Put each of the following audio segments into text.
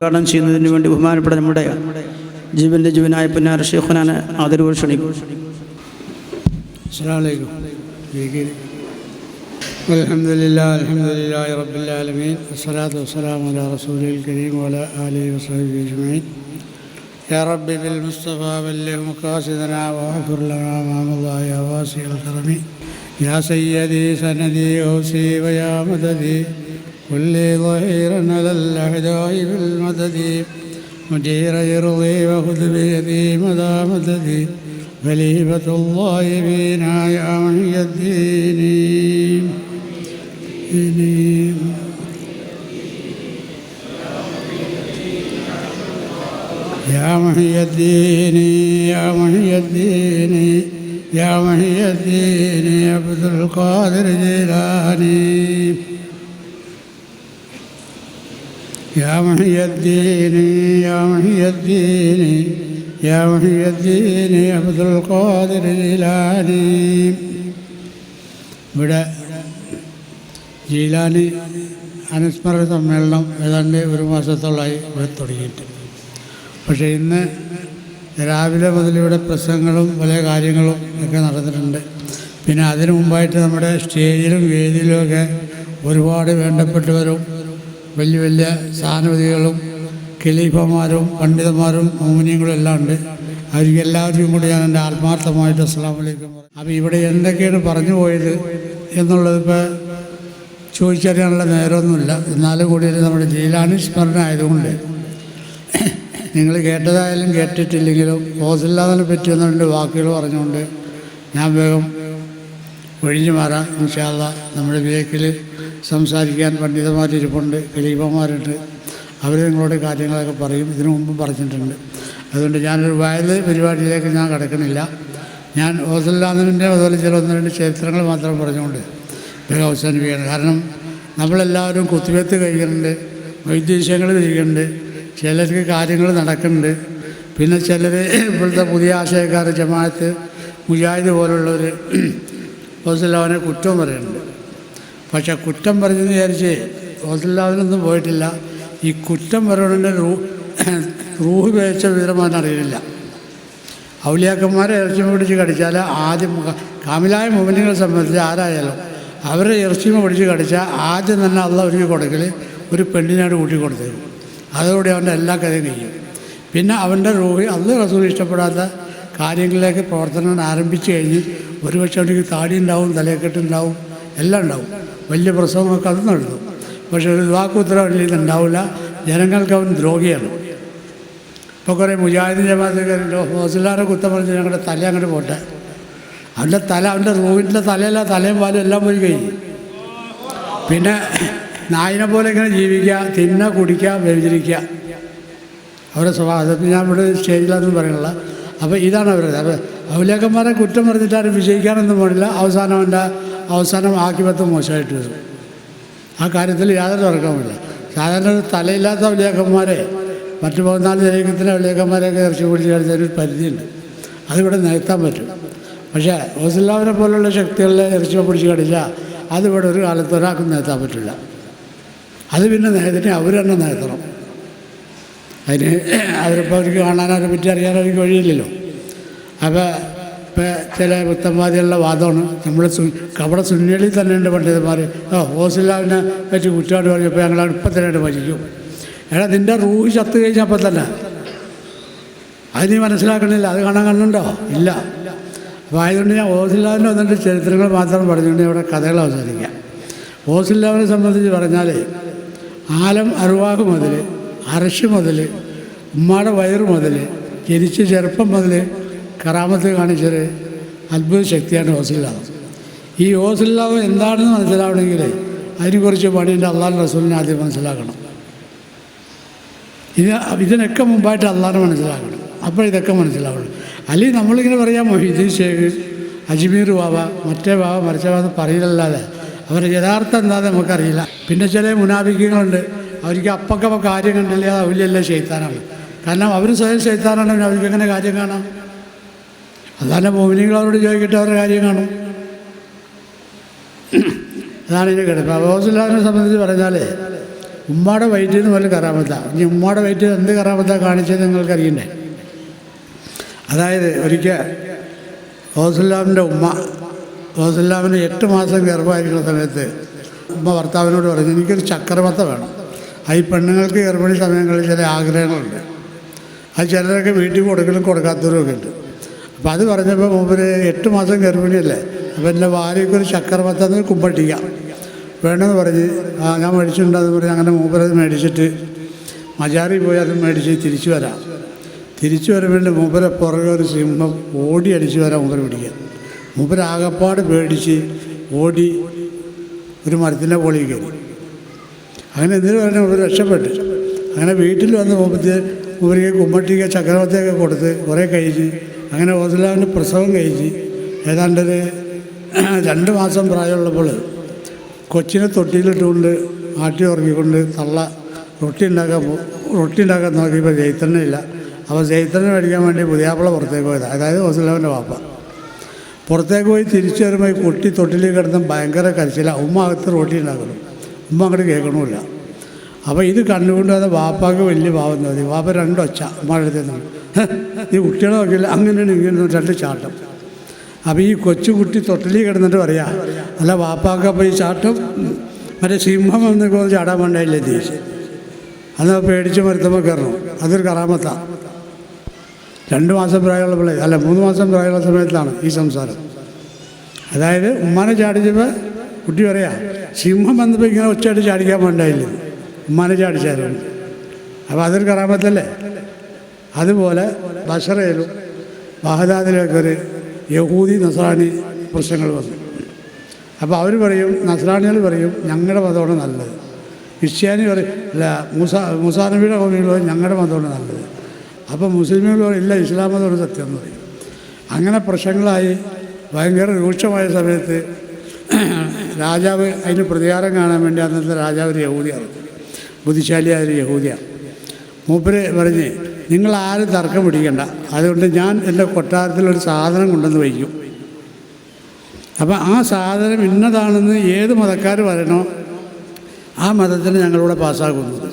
ഉദ്ഘാടനം ചെയ്യുന്നതിന് വേണ്ടി ബഹുമാനപ്പെട്ട നമ്മുടെ ജീവൻ്റെ ജീവനായ പുന്നാര ശൈഖുനാനെ ആദരവ് ക്ഷണിക്കും. അസ്സലാമു അലൈക്കും. അൽഹംദുലില്ലാഹി റബ്ബിൽ ആലമീൻ വസ്സലാത്തു വസ്സലാമു അലാ റസൂലിൽ കരീം വഅലാ ആലിഹി വസഹ്ബിഹി അജ്മഈൻ. യാ റബ്ബി ബിൽ മുസ്തഫാ ബല്ലിഗ് മഖാസിദനാ വഗ്ഫിർ ലനാ മാ മദാ യാ വാസിഉൽ കറമി യാ സയ്യിദി സനദി ഔസി വയാ മദദി കുല്ലി ളഹീറൻ അലൽ അഹ്ദാഇ ബിൽ മദദി മുജീറ യർളി വഖുദ് ബിയദി മദാ മദദി ഖലീഫത്തുല്ലാഹി ബിനാ യാ മുഹ്യിദ്ദീനി يا محي الدين يا محي الدين يا محي الدين عبد القادر جيلاني يا محي الدين يا محي الدين يا محي الدين عبد القادر جيلاني. ഇവിടെ ജീലാനി അനുസ്മരണ സമ്മേളനം ഏതാണ്ട് ഒരു മാസത്തോളമായി ഇവിടെ തുടങ്ങിയിട്ട്. പക്ഷേ ഇന്ന് രാവിലെ മുതൽ ഇവിടെ പ്രസംഗങ്ങളും പല കാര്യങ്ങളും ഒക്കെ നടന്നിട്ടുണ്ട്. പിന്നെ അതിനു മുമ്പായിട്ട് നമ്മുടെ സ്റ്റേജിലും വേദിയിലുമൊക്കെ ഒരുപാട് വേണ്ടപ്പെട്ടവരും വലിയ വലിയ സ്ഥാനപതികളും ഖലീഫമാരും പണ്ഡിതന്മാരും മോമിനിയങ്ങളും എല്ലാം ഉണ്ട്. അവർക്ക് എല്ലാവർക്കും കൂടി ഞാൻ എൻ്റെ ആത്മാർത്ഥമായിട്ട് അസ്സലാമു അലൈക്കും. അപ്പോൾ ഇവിടെ എന്തൊക്കെയാണ് പറഞ്ഞു പോയത് എന്നുള്ളതിപ്പോൾ ചോദിച്ചറിയാനുള്ള നേരമൊന്നുമില്ല. എന്നാലും കൂടി നമ്മുടെ ജീലാനി സ്മരണ ആയതുകൊണ്ട് നിങ്ങൾ കേട്ടതായാലും കേട്ടിട്ടില്ലെങ്കിലും ഓസില്ലാതിനെ പറ്റിയൊന്നും രണ്ട് വാക്കുകൾ പറഞ്ഞുകൊണ്ട് ഞാൻ വേഗം ഒഴിഞ്ഞു മാറാം. ഇൻഷാ അല്ലാഹ് നമ്മുടെ വിവേക്കിൽ സംസാരിക്കാൻ പണ്ഡിതന്മാരിരിപ്പുണ്ട്, ഖലീഫമാരുണ്ട്. അവർ നിങ്ങളോട് കാര്യങ്ങളൊക്കെ പറയും. ഇതിനു മുമ്പ് പറഞ്ഞിട്ടുണ്ട്. അതുകൊണ്ട് ഞാനൊരു വയൽ പരിപാടിയിലേക്ക് ഞാൻ കിടക്കണില്ല. ഞാൻ ഓസില്ലാതിൻ്റെ അതുപോലെ ചില ഒന്ന് രണ്ട് ചരിത്രങ്ങൾ മാത്രം പറഞ്ഞുകൊണ്ട് വേഗം അവസാനിപ്പിക്കുകയാണ്. കാരണം നമ്മളെല്ലാവരും കുത്തിവെത്ത് കഴിക്കുന്നുണ്ട്, വൈദ്യശങ്ങൾ തിരിക്കുന്നുണ്ട്, ചിലർക്ക് കാര്യങ്ങൾ നടക്കുന്നുണ്ട്. പിന്നെ ചിലർ ഇപ്പോഴത്തെ പുതിയ ആശയക്കാർ ജമാഅത്ത് മുജാഹിദ് പോലുള്ളവർ ഓസില്ലാവിനെ കുറ്റം പറയുന്നുണ്ട്. പക്ഷേ കുറ്റം പറഞ്ഞെന്ന് വിചാരിച്ച് ഓസില്ലാവിനൊന്നും പോയിട്ടില്ല. ഈ കുറ്റം പറയുന്നതിൻ്റെ റൂഹ് വേച്ച വിവരമാൻ അറിയില്ല. ഔലിയാക്കന്മാരെ ഇറച്ചി പിടിച്ച് കടിച്ചാൽ ആദ്യം കാമിലായ മോമിനികളെ സംബന്ധിച്ച് ആരായാലും അവരെ ഇറച്ചിമ പിടിച്ച് കടിച്ചാൽ ആദ്യം തന്നെ അള്ളാഹ് ഒരുക്കി കൊടുക്കൽ ഒരു പെണ്ണിനായിട്ട് കൂട്ടി കൊടുത്തേക്കും. അതോടെ അവൻ്റെ എല്ലാ കഥയും കഴിയും. പിന്നെ അവൻ്റെ റൂഹ് അള്ളാഹ് റസൂൽ ഇഷ്ടപ്പെടാത്ത കാര്യങ്ങളിലേക്ക് പ്രവർത്തനം ആരംഭിച്ചു കഴിഞ്ഞ് ഒരുപക്ഷെ അവർക്ക് താടി ഉണ്ടാവും, തലയെക്കെട്ടുണ്ടാവും, എല്ലാം ഉണ്ടാവും. വലിയ പ്രസവമൊക്കെ അത് നടത്തും. പക്ഷേ ഒരു വാക്കുത്തരവില്ല, ഇതുണ്ടാവില്ല. ജനങ്ങൾക്ക് അവൻ ദ്രോഹിയാണ്. ഇപ്പോൾ കുറേ മുജാഹിദ് ജമാഅത്തുകാരുണ്ടോ ഹോസിലാരെ കുത്തം പറഞ്ഞ് ഞങ്ങളുടെ തല അങ്ങോട്ട് പോട്ടെ. അവൻ്റെ തല, അവൻ്റെ റൂഹിൻ്റെ തലയല്ല, തലയും പാലും എല്ലാം പോയി കഴിഞ്ഞു. പിന്നെ നായിനെ പോലെ ഇങ്ങനെ ജീവിക്കുക, തിന്ന, കുടിക്കുക, വ്യഭിചരിക്കുക, അവരുടെ സ്വഭാവം. അതൊക്കെ ഞാൻ ഇവിടെ സ്റ്റേജിലൊന്നും പറയണില്ല. അപ്പോൾ ഇതാണ് അവരുടെ. അപ്പോൾ ഔലിയാക്കന്മാരെ കുറ്റം പറഞ്ഞിട്ടാരും വിജയിക്കാനൊന്നും പാടില്ല. അവസാനം ആക്കിപത്ത് മോശമായിട്ട് വരും. ആ കാര്യത്തിൽ യാതൊരു തർക്കവുമില്ല. സാധാരണ തലയില്ലാത്ത ഔലിയാക്കന്മാരെ മറ്റു 14 ജനകത്തിന് ഔലിയാക്കന്മാരെയൊക്കെ ഇറച്ചി പിടിച്ച് കളിച്ചതിന് ഒരു പരിധിയുണ്ട്. അതിവിടെ നികത്താൻ പറ്റും. പക്ഷേ ഓസില്ലാവിനെ പോലുള്ള ശക്തികളിലെ ഇറച്ചി പിടിച്ച് കടിച്ചാൽ അതിവിടെ ഒരു കാലത്ത് ഒരാൾക്കും നികത്താൻ പറ്റില്ല. അത് പിന്നെ നേരത്തിന് അവർ തന്നെ നികത്തണം. അതിന് അവരിപ്പോൾ അവർക്ക് കാണാനവരെ പറ്റി അറിയാൻ അവർക്ക് വഴിയില്ലല്ലോ. അപ്പോൾ ഇപ്പോൾ ചില പുത്തന്മാതിയുള്ള വാദമാണ്. നമ്മൾ കപട സുന്നികളിൽ തന്നെ ഉണ്ട് പണ്ഡിതന്മാർ. ഓസില്ലാവിനെ പറ്റി കുറ്റമായിട്ട് പറഞ്ഞപ്പോൾ ഞങ്ങൾ ഇപ്പം തന്നെ ഭജിക്കും. എടാ നിൻ്റെ റൂഹ് ചത്ത് കഴിഞ്ഞപ്പോൾ തന്നെ അത് നീ മനസ്സിലാക്കണില്ല. അത് കാണാൻ കണ്ണുണ്ടോ? ഇല്ല. അപ്പോൾ ആയതുകൊണ്ട് ഞാൻ ഓസില്ലാവിൻ്റെ വന്നിട്ട് ചരിത്രങ്ങൾ മാത്രം പറഞ്ഞുകൊണ്ട് ഇവിടെ കഥകൾ അവസാനിക്കാം. ഓസില്ലാവിനെ സംബന്ധിച്ച് പറഞ്ഞാൽ ആലം അറുവാഹ് മുതൽ അർശ് മുതൽ ഉമ്മാടെ വയറ് മുതൽ ജനിച്ച ചെറുപ്പം മുതൽ കറാമത്ത് കാണിച്ചൊരു അത്ഭുത ശക്തിയാണ് ഓസില്ലാവ്. ഈ ഓസില്ലാവ് എന്താണെന്ന് മനസ്സിലാവണമെങ്കിൽ അതിനെക്കുറിച്ച് പണിൻ്റെ അള്ളാഹു റസൂലിനെ ആദ്യം മനസ്സിലാക്കണം. ഇതിനൊക്കെ മുമ്പായിട്ട് അള്ളാഹിനെ മനസ്സിലാക്കണം. അപ്പോൾ ഇതൊക്കെ മനസ്സിലാവണം. അല്ലെങ്കിൽ നമ്മളിങ്ങനെ പറയാം മൊഹീദ്ദീൻ ഷേഖ്, അജ്മീർ ബാബ, മറ്റേ ബാബ, മറിച്ച ബാബ പറയില്ലല്ലാതെ അവരുടെ യഥാർത്ഥം എന്താണെന്ന് നമുക്കറിയില്ല. പിന്നെ ചില മുനാഫിക്കുകളുണ്ട്. അവർക്ക് അപ്പൊക്കെ കാര്യം കണ്ടില്ല, അത് ഔലിയല്ല ശൈത്താനാണ്. കാരണം അവർ സ്വയം ശൈത്താനാണെങ്കിൽ അവർക്ക് എങ്ങനെ കാര്യം കാണാം? അതാണ് മോമിനികൾ അവരോട് ചോദിക്കട്ടെ, അവരുടെ കാര്യം കാണും. അതാണ് ഇതിന് കിടപ്പ്. അബൂസുല്ലാഹിനെ സംബന്ധിച്ച് പറഞ്ഞാൽ ഉമ്മയുടെ വയറ്റിൽ നിന്ന് വല്ല കറാമത്താണ്. ഇനി ഉമ്മയുടെ വയറ്റിൽ എന്ത് കറാമത്താണ് കാണിച്ചത് നിങ്ങൾക്കറിയണ്ടേ? അതായത് ഒരിക്കൽ റസൂലുള്ളാഹിൻ്റെ ഉമ്മ റസൂലുള്ളാഹിന് 8 മാസം ഗർഭമായിരിക്കുന്ന സമയത്ത് ഉമ്മ ഭർത്താവിനോട് പറഞ്ഞു, എനിക്കൊരു ചക്രമത്ത വേണം. ഈ പെണ്ണുങ്ങൾക്ക് ഗർഭിണി സമയങ്ങളിൽ ചില ആഗ്രഹങ്ങളുണ്ട്. അത് ചിലരൊക്കെ വീട്ടിൽ കൊടുക്കലും കൊടുക്കാത്തവരൊക്കെ ഉണ്ട്. അപ്പോൾ അത് പറഞ്ഞപ്പോൾ മൂപ്പര് 8 മാസം ഗർഭിണിയല്ലേ, അപ്പോൾ എൻ്റെ ഭാര്യയ്ക്കൊരു ചക്രമത്തെന്ന് കുമ്പട്ടിക്കാം വേണമെന്ന് പറഞ്ഞ് ഞാൻ മേടിച്ചിട്ടുണ്ടെന്ന് പറഞ്ഞ് അങ്ങനെ മൂപ്പരത് മേടിച്ചിട്ട് മജാറി പോയി അത് മേടിച്ച് തിരിച്ചു വരാം. തിരിച്ചു വരുമ്പോൾ മൂപ്പരെ പുറകെ ഒരു സിംഹം ഓടി അടിച്ചു വരാൻ മൂപ്പര് പിടിക്കാൻ. മൂപ്പര് ആകപ്പാട് പേടിച്ച് ഓടി ഒരു മരത്തിൻ്റെ പൊളിയിൽ കയറി. അങ്ങനെ എന്തിനു പറഞ്ഞാൽ മൂപ്പര് രക്ഷപ്പെട്ടു. അങ്ങനെ വീട്ടിൽ വന്ന് മൂപ്പർക്ക് കുമ്പട്ടിക്ക് ചക്രവർത്തിയൊക്കെ കൊടുത്ത് കുറേ കഴിച്ച് അങ്ങനെ റസൂലുള്ളാഹിൻ്റെ പ്രസവം കഴിച്ച് ഏതാണ്ടൊരു 2 മാസം പ്രായമുള്ളപ്പോൾ കൊച്ചിനെ തൊട്ടിയിലിട്ടുകൊണ്ട് ആട്ടി ഉറങ്ങിക്കൊണ്ട് തള്ള റൊട്ടി ഉണ്ടാക്കാൻ നോക്കിയപ്പോൾ ജൈത്രനില്ല. അപ്പോൾ ജൈത്രനെ മേടിക്കാൻ വേണ്ടി പുതിയാപ്പിള പുറത്തേക്ക് പോയത്, അതായത് റസൂലുള്ളാഹിൻ്റെ വാപ്പ പുറത്തേക്ക് പോയി തിരിച്ചു വരുമ്പോൾ ഈ കുട്ടി തൊട്ടിലേക്ക് കിടന്ന് ഭയങ്കര കരച്ചില്ല. ഉമ്മ അകത്ത് റൊട്ടി ഉണ്ടാക്കണം, ഉമ്മ അങ്ങോട്ട് കേൾക്കണമില്ല. അപ്പോൾ ഇത് കണ്ടുകൊണ്ട് വന്ന വാപ്പാക്ക് വലിയ പാവം തോന്നി. വാപ്പ 2 ഒച്ച ഉമ്മയുടെ അടുത്ത് നിന്നാണ്, നീ കുട്ടികളെ നോക്കിയില്ല, അങ്ങനെയാണ് ഇങ്ങനെ 2 ചാട്ടം. അപ്പോൾ ഈ കൊച്ചുകുട്ടി തൊട്ടിലേക്ക് കിടന്നിട്ട് പറയാം, അല്ല വാപ്പാക്ക് അപ്പോൾ ഈ ചാട്ടം മറ്റേ സിംഹം എന്നൊക്കെ ചാടാൻ വേണ്ടിയില്ലേ തിരിച്ച്. അന്ന് പേടിച്ച് മരുത്തമ്മ കയറണം. അതൊരു കറാമത്താണ്. 2 മാസം പ്രായമുള്ളപ്പോഴേ അല്ല 3 മാസം പ്രായമുള്ള സമയത്താണ് ഈ സംസാരം. അതായത് ഉമ്മാനെ ചാടിച്ചപ്പോൾ കുട്ടി പറയാം, സിംഹം വന്നപ്പോൾ ഇങ്ങനെ ഒച്ചയായിട്ട് ചാടിക്കാൻ വേണ്ടായില്ല, ഉമ്മാനെ ചാടിച്ചായിരുന്നു. അപ്പോൾ അതൊരു കറാമത്തല്ലേ. അതുപോലെ ബഷറയിലും ബഹദാദിലൊക്കെ ഒരു യഹൂദി നസ്രാണി പ്രശ്നങ്ങൾ വന്നു. അപ്പോൾ അവർ പറയും, നസ്രാണികൾ പറയും ഞങ്ങളുടെ മതമാണ് നല്ലത്, ക്രിസ്ത്യാനി പറയും അല്ല മൂസാ നബിയുടെ കോമികൾ പറയും ഞങ്ങളുടെ മതമാണ് നല്ലത്, അപ്പോൾ മുസ്ലിമുകൾ പറയും ഇല്ല ഇസ്ലാം മതമാണ് സത്യം എന്ന് പറയും. അങ്ങനെ പ്രശ്നങ്ങളായി ഭയങ്കര രൂക്ഷമായ സമയത്ത് രാജാവ് അതിന് പ്രതികാരം കാണാൻ വേണ്ടി അന്നത്തെ രാജാവ് ഒരു യഹൂദിയാണ്, ബുദ്ധിശാലിയായ ഒരു യഹൂദിയാണ്. മൂപ്പര് പറഞ്ഞ് നിങ്ങളാരും തർക്കം പിടിക്കണ്ട, അതുകൊണ്ട് ഞാൻ എൻ്റെ കൊട്ടാരത്തിലൊരു സാധനം കൊണ്ടുവന്ന് വയ്ക്കും. അപ്പം ആ സാധനം ഇന്നതാണെന്ന് ഏത് മതക്കാർ പറയണോ ആ മതത്തിന് ഞങ്ങളിവിടെ പാസ്സാക്കുന്നത്.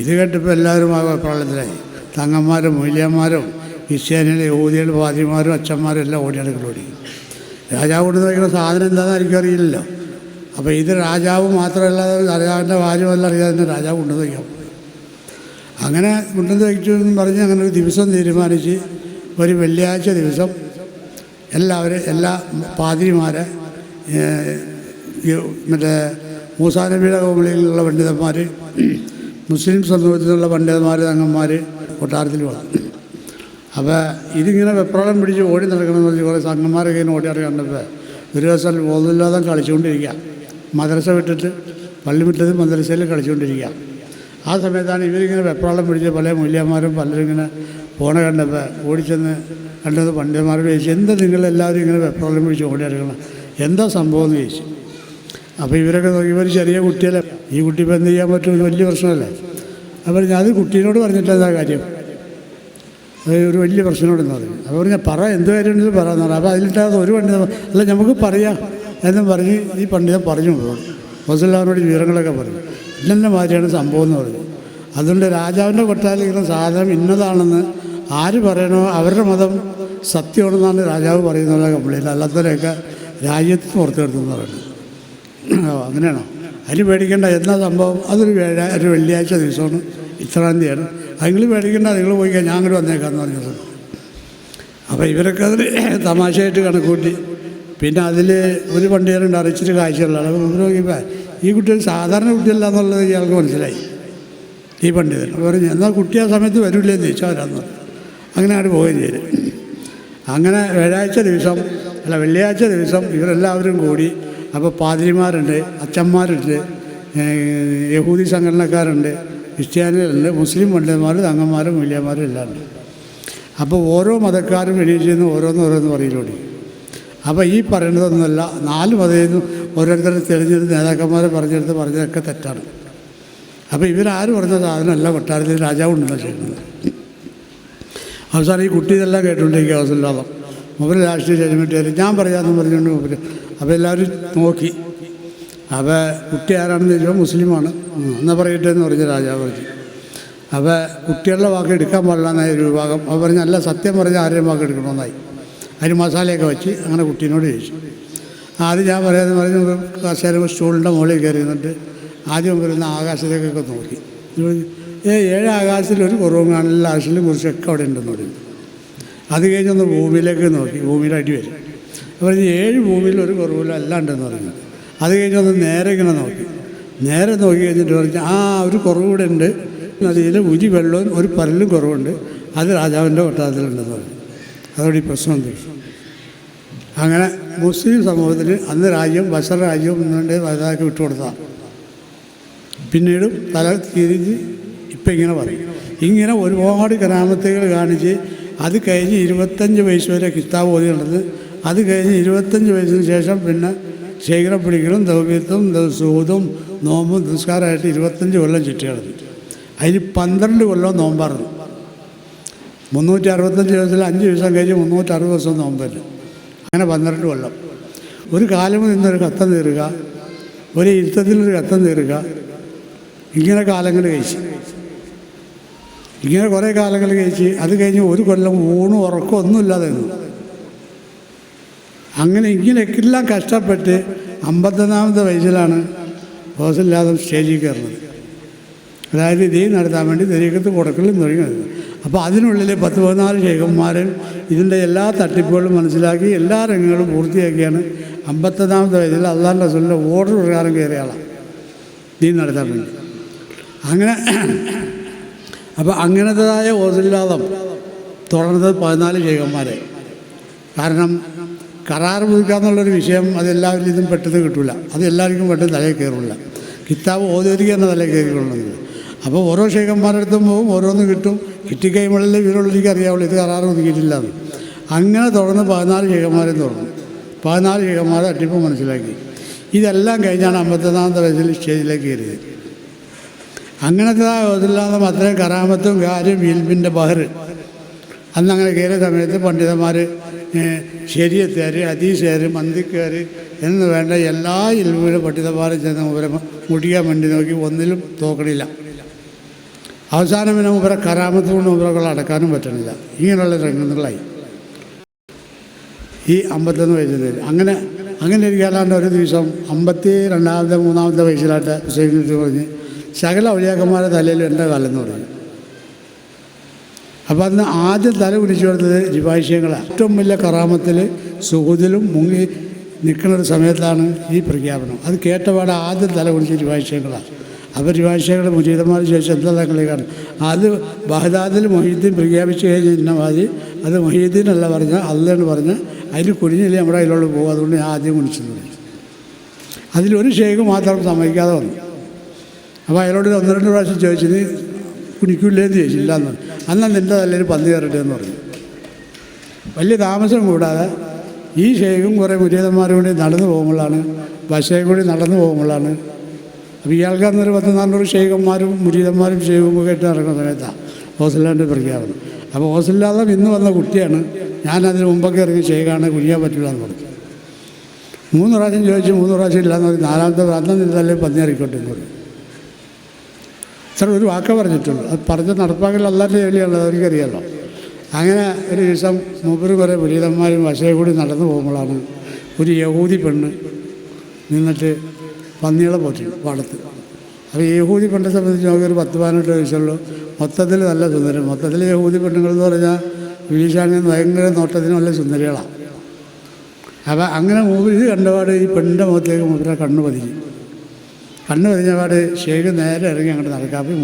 ഇത് കേട്ടപ്പോൾ എല്ലാവരും ആ പ്രളയത്തിലായി. തങ്ങന്മാരും മൂല്യന്മാരും ക്രിസ്ത്യാനികളും യഹൂദികളും ഫാത്തിമാരും അച്ഛന്മാരും എല്ലാം ഓടി. രാജാവ് കൊണ്ടു വയ്ക്കുന്ന സാധനം എന്താണെന്ന് ആർക്കും അറിയില്ലല്ലോ. അപ്പോൾ ഇത് രാജാവ് മാത്രമല്ല, രാജാവിൻ്റെ ഭാര്യമല്ല അറിയാതെ രാജാവ് കൊണ്ടു വയ്ക്കാം. അങ്ങനെ കൊണ്ടുവന്ന് വയ്ച്ചു എന്ന് പറഞ്ഞ് അങ്ങനെ ഒരു ദിവസം തീരുമാനിച്ച് ഒരു വെള്ളിയാഴ്ച ദിവസം എല്ലാ പാതിരിമാരെ മറ്റേ മൂസാ നബിയുടെ കോമളിയിലുള്ള പണ്ഡിതന്മാർ, മുസ്ലിം സമൂഹത്തിലുള്ള പണ്ഡിതന്മാർ, തങ്ങന്മാർ കൊട്ടാരത്തിൽ വന്നു. അപ്പോൾ ഇതിങ്ങനെ വെപ്രാളം പിടിച്ച് ഓടി നടക്കണമെന്ന് പറഞ്ഞ് കുറേ സംഘന്മാരൊക്കെ ഇങ്ങനെ ഓടി കണ്ടപ്പോൾ ഒരു ദിവസം ബോധമില്ലാതെ കളിച്ചുകൊണ്ടിരിക്കുക. മദ്രസ വിട്ടിട്ട് പള്ളി വിട്ടത് മദ്രസയിൽ കളിച്ചുകൊണ്ടിരിക്കുക. ആ സമയത്താണ് ഇവരിങ്ങനെ വെപ്രാളം പിടിച്ച് പല മൂല്യന്മാരും പലരും ഇങ്ങനെ പോണ കണ്ടപ്പോൾ ഓടിച്ചെന്ന് കണ്ടത് പണ്ഡിതന്മാരോട് ചോദിച്ചു, എന്താ നിങ്ങളെല്ലാവരും ഇങ്ങനെ വെപ്രാളം പിടിച്ച് ഓടി നടക്കണം, എന്താ സംഭവം എന്ന് ചോദിച്ചു. അപ്പോൾ ഇവരൊക്കെ നോക്കി, ഇവർ ചെറിയ കുട്ടിയല്ലേ, ഈ കുട്ടി ഇപ്പം എന്ത് ചെയ്യാൻ പറ്റും, വലിയ പ്രശ്നമല്ലേ. അപ്പോൾ അത് കുട്ടീനോട് പറഞ്ഞിട്ടെന്താ കാര്യം, ഒരു വലിയ പ്രശ്നമുണ്ടെന്ന് പറഞ്ഞു. അപ്പോൾ പറഞ്ഞാൽ പറ എന്ത് കാര്യമുണ്ടെന്ന് പറയാമെന്ന് പറഞ്ഞു. അപ്പോൾ അതിലിട്ടാതെ ഒരു പണ്ഡിതൻ അല്ല നമുക്ക് പറയാം എന്നും പറഞ്ഞ് ഈ പണ്ഡിതൻ പറഞ്ഞു റസൂലുള്ളാഹിനോട് വിവരങ്ങളൊക്കെ പറഞ്ഞു. ഇന്ന മാതിരിയാണ് സംഭവം എന്ന് പറഞ്ഞു. അതുകൊണ്ട് രാജാവിൻ്റെ കൊട്ടാരത്തിലിരിക്കുന്ന സാധനം ഇന്നതാണെന്ന് ആര് പറയണോ അവരുടെ മതം സത്യമാണെന്നാണ് രാജാവ് പറയുന്നുള്ള കംപ്ലൈൻറ്റ്, അല്ലാത്തവരെയൊക്കെ രാജ്യത്ത് പുറത്തെടുത്തെന്ന് പറയുന്നത്. അങ്ങനെയാണോ? അതിന് പേടിക്കേണ്ട എന്നാ സംഭവം, ഒരു വെള്ളിയാഴ്ച ദിവസമാണ്, ഇത്രാം തീയതിയാണ്, നിങ്ങൾ പേടിക്കേണ്ട, നിങ്ങൾ പോയി കഴിഞ്ഞാൽ ഞാൻ അങ്ങോട്ട് വന്നേക്കാമെന്ന് പറഞ്ഞത്. അപ്പോൾ ഇവരൊക്കെ അതിൽ തമാശയായിട്ട് കണക്കൂട്ടി. പിന്നെ അതിൽ ഒരു പണ്ഡിതനുണ്ട് അറിയിച്ചിട്ട് കാഴ്ചയുള്ള ആൾ. അപ്പോൾ നോക്കിയപ്പോൾ ഈ കുട്ടികൾ സാധാരണ കുട്ടിയല്ല എന്നുള്ളത് ഇയാൾക്ക് മനസ്സിലായി. ഈ പണ്ഡിതൻ പറഞ്ഞു എന്നാൽ കുട്ടി ആ സമയത്ത് വരില്ലെന്ന് ചോദിച്ചാൽ വരാമെന്ന് പറഞ്ഞു. അങ്ങനെ അവിടെ പോവുകയും ചെയ്തു. അങ്ങനെ വെള്ളിയാഴ്ച ദിവസം ഇവരെല്ലാവരും കൂടി. അപ്പോൾ പാതിരിമാരുണ്ട്, അച്ഛന്മാരുണ്ട്, യഹൂദി സംഘടനക്കാരുണ്ട്, ക്രിസ്ത്യാനികളുണ്ട്, മുസ്ലിം പണ്ഡിതന്മാർ, തങ്ങന്മാരും മൂല്യന്മാരും എല്ലാം ഉണ്ട്. അപ്പോൾ ഓരോ മതക്കാരും എണീറ്റിന്ന് ഓരോന്ന് പറയിലൂടെ. അപ്പോൾ ഈ പറയുന്നതൊന്നുമല്ല, 4 മതത്തിൽ നിന്നും ഓരോരുത്തരെ തിരഞ്ഞെടുത്ത് നേതാക്കന്മാരെ പറഞ്ഞതൊക്കെ തെറ്റാണ്. അപ്പോൾ ഇവരാര് പറഞ്ഞ സാധനമല്ല കൊട്ടാരത്തിൽ രാജാവ് ഉണ്ടെന്ന് ചെയ്യുന്നത്. അവസാനം ഈ കുട്ടി ഇതെല്ലാം കേട്ടുകൊണ്ടിരിക്കുക. അവസരമില്ലാതെ അവർ രാഷ്ട്രീയ ജഡ്ജ്മെൻറ്റ് ഞാൻ പറയാമെന്ന് പറഞ്ഞുകൊണ്ട് മൂപ്പര്. അപ്പോൾ എല്ലാവരും നോക്കി. അപ്പോൾ കുട്ടി ആരാണെന്ന് ചോദിച്ചാൽ മുസ്ലിമാണ്. എന്നാ പറയട്ടെ എന്ന് പറഞ്ഞ് രാജാവ് പറഞ്ഞു. അപ്പോൾ കുട്ടികളുടെ വാക്ക് എടുക്കാൻ പാടില്ല എന്നായി ഒരു വിഭാഗം. അവർ പറഞ്ഞ് അല്ല, സത്യം പറഞ്ഞ് ആരെയും വാക്ക് എടുക്കണമെന്നായി. അതിന് മസാലയൊക്കെ വെച്ച് അങ്ങനെ കുട്ടീനോട് ചോദിച്ചു. ആദ്യം ഞാൻ പറയാമെന്ന് പറഞ്ഞ് കസേര സ്റ്റൂളിൻ്റെ മുകളിൽ കയറി നിന്നിട്ട് ആദ്യം വരുന്ന ആകാശത്തേക്കൊക്കെ നോക്കി. 7 ആകാശത്തിൽ ഒരു കുറവും കാണില്ല, ആകാശത്തിലും കുറിച്ചൊക്കെ അവിടെ ഉണ്ടെന്ന് പറയുന്നു. അത് കഴിഞ്ഞൊന്ന് ഭൂമിയിലേക്ക് നോക്കി, ഭൂമിയുടെ അടി വരും. അപ്പോൾ 7 ഭൂമിയിൽ ഒരു കുറവില്ല, എല്ലാം ഉണ്ടെന്ന് പറയുന്നത്. അത് കഴിഞ്ഞൊന്ന് നേരെ ഇങ്ങനെ നോക്കി. നേരെ നോക്കി കഴിഞ്ഞിട്ട് പറഞ്ഞു ഒരു കുറവ് കൂടെ ഉണ്ട്, നദിയിൽ ഉരി വെള്ളവും ഒരു പരലും കുറവുണ്ട്, അത് രാജാവിൻ്റെ കൊട്ടാരത്തിലുണ്ടെന്ന് പറഞ്ഞു. അതോടെ ഈ പ്രശ്നം തീർന്നു. അങ്ങനെ മുസ്ലിം സമൂഹത്തിൽ അന്ന് രാജ്യം ബസർ രാജ്യം എന്നുകൊണ്ട് വലുതാക്കി വിട്ടുകൊടുത്തതാണ്. പിന്നീടും തല തിരിഞ്ഞ് ഇപ്പം ഇങ്ങനെ പറയും. ഇങ്ങനെ ഒരുപാട് കരാമത്തുകൾ കാണിച്ച് അത് കഴിഞ്ഞ് 25 വയസ്സ് വരെ കിതാബ് ഓതി നടന്ന്, അത് കഴിഞ്ഞ് 25 വയസ്സിന് ശേഷം പിന്നെ ശേഖരം പിടിക്കലും ദൗത്യത്തും സൂതും നോമ്പും നിസ്കാരമായിട്ട് 25 കൊല്ലം ചുറ്റി കിടന്നു. അതിൽ 12 കൊല്ലം നോമ്പായിരുന്നു. 365 ദിവസത്തിൽ 5 ദിവസം കഴിഞ്ഞ് 360 ദിവസം നോമ്പല്ല. അങ്ങനെ 12 കൊല്ലം. ഒരു കാലം നിന്നൊരു കത്തം തീരുക, ഒരു ഇരുത്തത്തിനൊരു കത്തം തീരുക, ഇങ്ങനെ കാലങ്ങൾ കഴിച്ച്, ഇങ്ങനെ കുറേ കാലങ്ങൾ കഴിച്ച് അത് കഴിഞ്ഞ് ഒരു കൊല്ലം ഊണും ഉറക്കം ഒന്നുമില്ലാതെ നിന്നു. അങ്ങനെ ഇങ്ങനെയൊക്കെല്ലാം കഷ്ടപ്പെട്ട് 51-ാമത്തെ വയസ്സിലാണ് ഹോസല്ലാതെ സ്റ്റേജിൽ കയറുന്നത്. അതായത് ദീൻ നടത്താൻ വേണ്ടി തെരീക്കത്ത് കൊടുക്കലും തുടങ്ങിയത്. അപ്പോൾ അതിനുള്ളിൽ 10-14 ശൈഖന്മാരും ഇതിൻ്റെ എല്ലാ തട്ടിപ്പുകളും മനസ്സിലാക്കി എല്ലാ രംഗങ്ങളും പൂർത്തിയാക്കിയാണ് 51-ാമത്തെ വയസ്സിൽ അള്ളാഹുവിൻ്റെ റസൂലിൻ്റെ ഓർഡർ പ്രകാരം കയറിയ ആളാണ് ദീൻ നടത്താൻ വേണ്ടി. അങ്ങനെ അപ്പോൾ അങ്ങനത്തേതായ ഓസില്ലാതം തുടർന്നത് 14 ശൈഖന്മാരെ. കാരണം കരാർ പുതുക്കുക എന്നുള്ളൊരു വിഷയം അതെല്ലാവരും ഇതും പെട്ടെന്ന് കിട്ടില്ല, അത് എല്ലാവർക്കും പെട്ടെന്ന് തലയിൽ കയറില്ല. കിതാബ് ഓതിരിക്കുക തന്നെ തലയിൽ കയറിക്കൊള്ളുന്നില്ല. അപ്പോൾ ഓരോ ശൈഖന്മാരുടെ അടുത്തും പോകും, ഓരോന്നും കിട്ടും. കിട്ടിക്കൈമുള്ളിൽ ഇവരുള്ളവർക്ക് അറിയാവുള്ളൂ ഇത് കരാർ ഒതുക്കിയിട്ടില്ല എന്ന്. അങ്ങനെ തുടർന്ന് 14 ശൈഖന്മാരെയും തുടർന്നു. 14 ശൈഖന്മാരെ തട്ടിപ്പ് മനസ്സിലാക്കി. ഇതെല്ലാം കഴിഞ്ഞാണ് 51-ാമത്തെ വയസ്സിൽ സ്റ്റേജിലേക്ക് കയറിയത്. അങ്ങനത്തെ ഓതില്ലാതെ അത്രയും കറാമത്തും കാര്യം ഇൽമിൻ്റെ ബഹർ അന്നങ്ങനെ കയറിയ സമയത്ത് പണ്ഡിതന്മാർ ശരീഅത്തുകാർ, ഹദീസുകാർ, മന്തിക്കാർ എന്ന് വേണ്ട എല്ലാ ഇൽമിലും പണ്ഡിതന്മാരും ചെന്ന് മുമ്പരെ മുടിക്കാൻ വേണ്ടി നോക്കി, ഒന്നിലും തോക്കണില്ല. അവസാനം പിന്നെ മുമ്പരെ കറാമത്ത് കൊണ്ട് മുമ്പറകൾ അടക്കാനും പറ്റണില്ല. ഇങ്ങനെയുള്ള രംഗങ്ങളായി ഈ 51 വയസ്സിൽ. അങ്ങനെ ഇരിക്കാനാണ്ട് ഒരു ദിവസം 52-ാമത്തെ 3-ാമത്തെ വയസ്സിലായിട്ട് ഹുസൈൻ പറഞ്ഞ് സകല ഔലിയാക്കന്മാരുടെ തലയിൽ എൻ്റെ കാലം എന്ന് പറഞ്ഞു. അപ്പോൾ അന്ന് ആദ്യം തല പിടിച്ചു കൊടുത്തത് രിവാശയങ്ങളാണ്. ഏറ്റവും വലിയ കറാമത്തിൽ സുഹൂദിലും മുങ്ങി നിൽക്കുന്ന ഒരു സമയത്താണ് ഈ പ്രഖ്യാപനം. അത് കേട്ടപാടെ ആദ്യം തല പിടിച്ച് രിവാശയങ്ങളാണ്. അപ്പോൾ രിവാശയങ്ങൾ മുജീദന്മാർ ചോദിച്ചാൽ എന്താ തക്കളേക്കാണ് അത് ബഹദാദിൽ മൊഹീദ്ദീൻ പ്രഖ്യാപിച്ചു കഴിഞ്ഞ മാതിരി അത് മൊഹീദ്ദീൻ അല്ല പറഞ്ഞാൽ അല്ലെന്ന് പറഞ്ഞ് അതിന് കുനിഞ്ഞില്ലേ നമ്മുടെ അതിലോട്ട് പോകും. അതുകൊണ്ട് ഞാൻ ആദ്യം കുനിച്ചെന്ന് പറഞ്ഞു. അതിലൊരു ഷെയ്ഖ് മാത്രം സമ്മതിക്കാതെ വന്നു. അപ്പോൾ അയാളോട് 1-2 പ്രാവശ്യം ചോദിച്ചത് കുനിക്കില്ലേന്ന് ചോദിച്ചില്ല എന്ന് പറഞ്ഞു. അന്ന് നിൻ്റെ തലയിൽ പന്നി കയറട്ടെ എന്ന് പറഞ്ഞു. വലിയ താമസം കൂടാതെ ഈ ഷെയ്ഖും കുറേ മുരീദന്മാരും കൂടി നടന്നു പോകുമ്പോഴാണ്, ബസ്സേയും കൂടി നടന്നു പോകുമ്പോഴാണ്. അപ്പോൾ ഇയാൾക്ക് അന്നൊരു 10-400 ഷെയ്ഖന്മാരും മുരീദന്മാരും ഷെയ്ഖും ഒക്കെ ഇട്ട് നടക്കുന്ന സമയത്താണ് ഹോസല്ലാൻ്റെ പ്രഖ്യാപനം. അപ്പോൾ ഹോസല്ലാതെ ഇന്ന് വന്ന കുട്ടിയാണ്. ഞാനതിന് മുമ്പൊക്കെ ഇറങ്ങി ഷെയ്ഖാണ്, കുനിയാൻ പറ്റില്ല എന്ന് പറഞ്ഞു. 3 പ്രാവശ്യം ചോദിച്ചു, 3 പ്രാവശ്യം ഇല്ലയെന്ന് പറഞ്ഞു. 4-ാമത്തെ അന്ന് നിൻ്റെ തലയിൽ പന്നി ഇറക്കിക്കോട്ടെ എന്ന് പറഞ്ഞു. ഇത്ര ഒരു വാക്ക പറഞ്ഞിട്ടുള്ളൂ. അത് പറഞ്ഞ് നടപ്പാക്കൽ അല്ലാത്ത ജോലിയുള്ളത് അവർക്കറിയാമല്ലോ. അങ്ങനെ ഒരു ദിവസം മൂപ്പര് കുറേ മുരീദന്മാരും വശയെ കൂടി നടന്നു പോകുമ്പോഴാണ് ഒരു യഹൂദി പെണ്ണ് നിന്നിട്ട് പന്നികളെ പോറ്റി പാടത്ത്. അപ്പോൾ യഹൂദി പെണ്ണെ സംബന്ധിച്ച് നമുക്ക് ഒരു 10-18 വയസ്സുള്ളൂ. മൊത്തത്തിൽ നല്ല സുന്ദരം. മൊത്തത്തിൽ യഹൂദി പെണ്ണുങ്ങൾ എന്ന് പറഞ്ഞാൽ വീശാനിൽ ഭയങ്കര നോട്ടത്തിന് നല്ല സുന്ദരികളാണ്. അപ്പോൾ അങ്ങനെ മൂപ്പര് ഇത് കണ്ടപാട് ഈ പെണ്ണിൻ്റെ മുഖത്തേക്ക് മൂപ്പരെ കണ്ണ് പതിഞ്ഞപാട് ഷേഖ് നേരെ ഇറങ്ങി അങ്ങോട്ട് നടക്കാം. അപ്പോൾ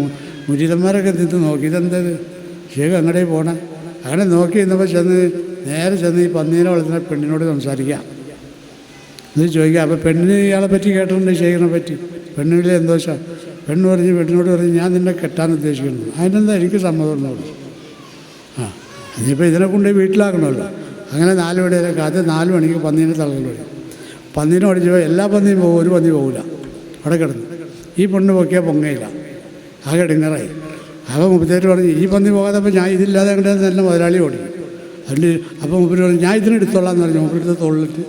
മുരീദന്മാരൊക്കെ നിന്ന് നോക്കി, ഇതെന്തത് ഷേഖ് അങ്ങോട്ടേ പോകണം. അങ്ങനെ നോക്കി നിന്നപ്പോൾ നേരെ ചെന്ന് ഈ പന്നീനെ വളർത്തുന്ന പെണ്ണിനോട് സംസാരിക്കാം എന്നിട്ട് ചോദിക്കാം. അപ്പോൾ പെണ്ണിന് ഇയാളെ പറ്റി കേട്ടിട്ടുണ്ട്, ഷേഖിനെ പറ്റി. പെണ്ണിലെ എന്തോശം പെണ്ണിനോട് പറഞ്ഞു ഞാൻ നിന്നെ കെട്ടാൻ ഉദ്ദേശിക്കുന്നു. അതിനെന്താ എനിക്ക് സമ്മതം എന്ന് പറഞ്ഞു. ഇനിയിപ്പോൾ ഇതിനെ കൊണ്ട് വീട്ടിലാക്കണമല്ലോ. അങ്ങനെ 4 മണിവരെ കാത്ത് 4 മണിക്ക് പന്നീനെ തള്ളൽ വരും. പന്നീനെ ഓടിച്ചപ്പോൾ എല്ലാ പന്നിയും പോകും, ഒരു പന്നി പോകില്ല. അവിടെ കിടന്നു. ഈ പെണ്ണ് പൊക്കിയാൽ പൊങ്ങയില്ല. ആകെ ഇടങ്ങറായി. അപ്പോൾ മുപ്പത്തേര് പറഞ്ഞു ഈ പന്നി പോകാതെ അപ്പോൾ ഞാൻ ഇതില്ലാതെ കണ്ടത് തന്നെ മുതലാളി ഓടി. അതുകൊണ്ട് അപ്പോൾ മുപ്പര് പറഞ്ഞു ഞാൻ ഇതിനെടുത്തോളാം എന്ന് പറഞ്ഞു. മുപ്പരെടുത്ത് തൊള്ളിട്ട്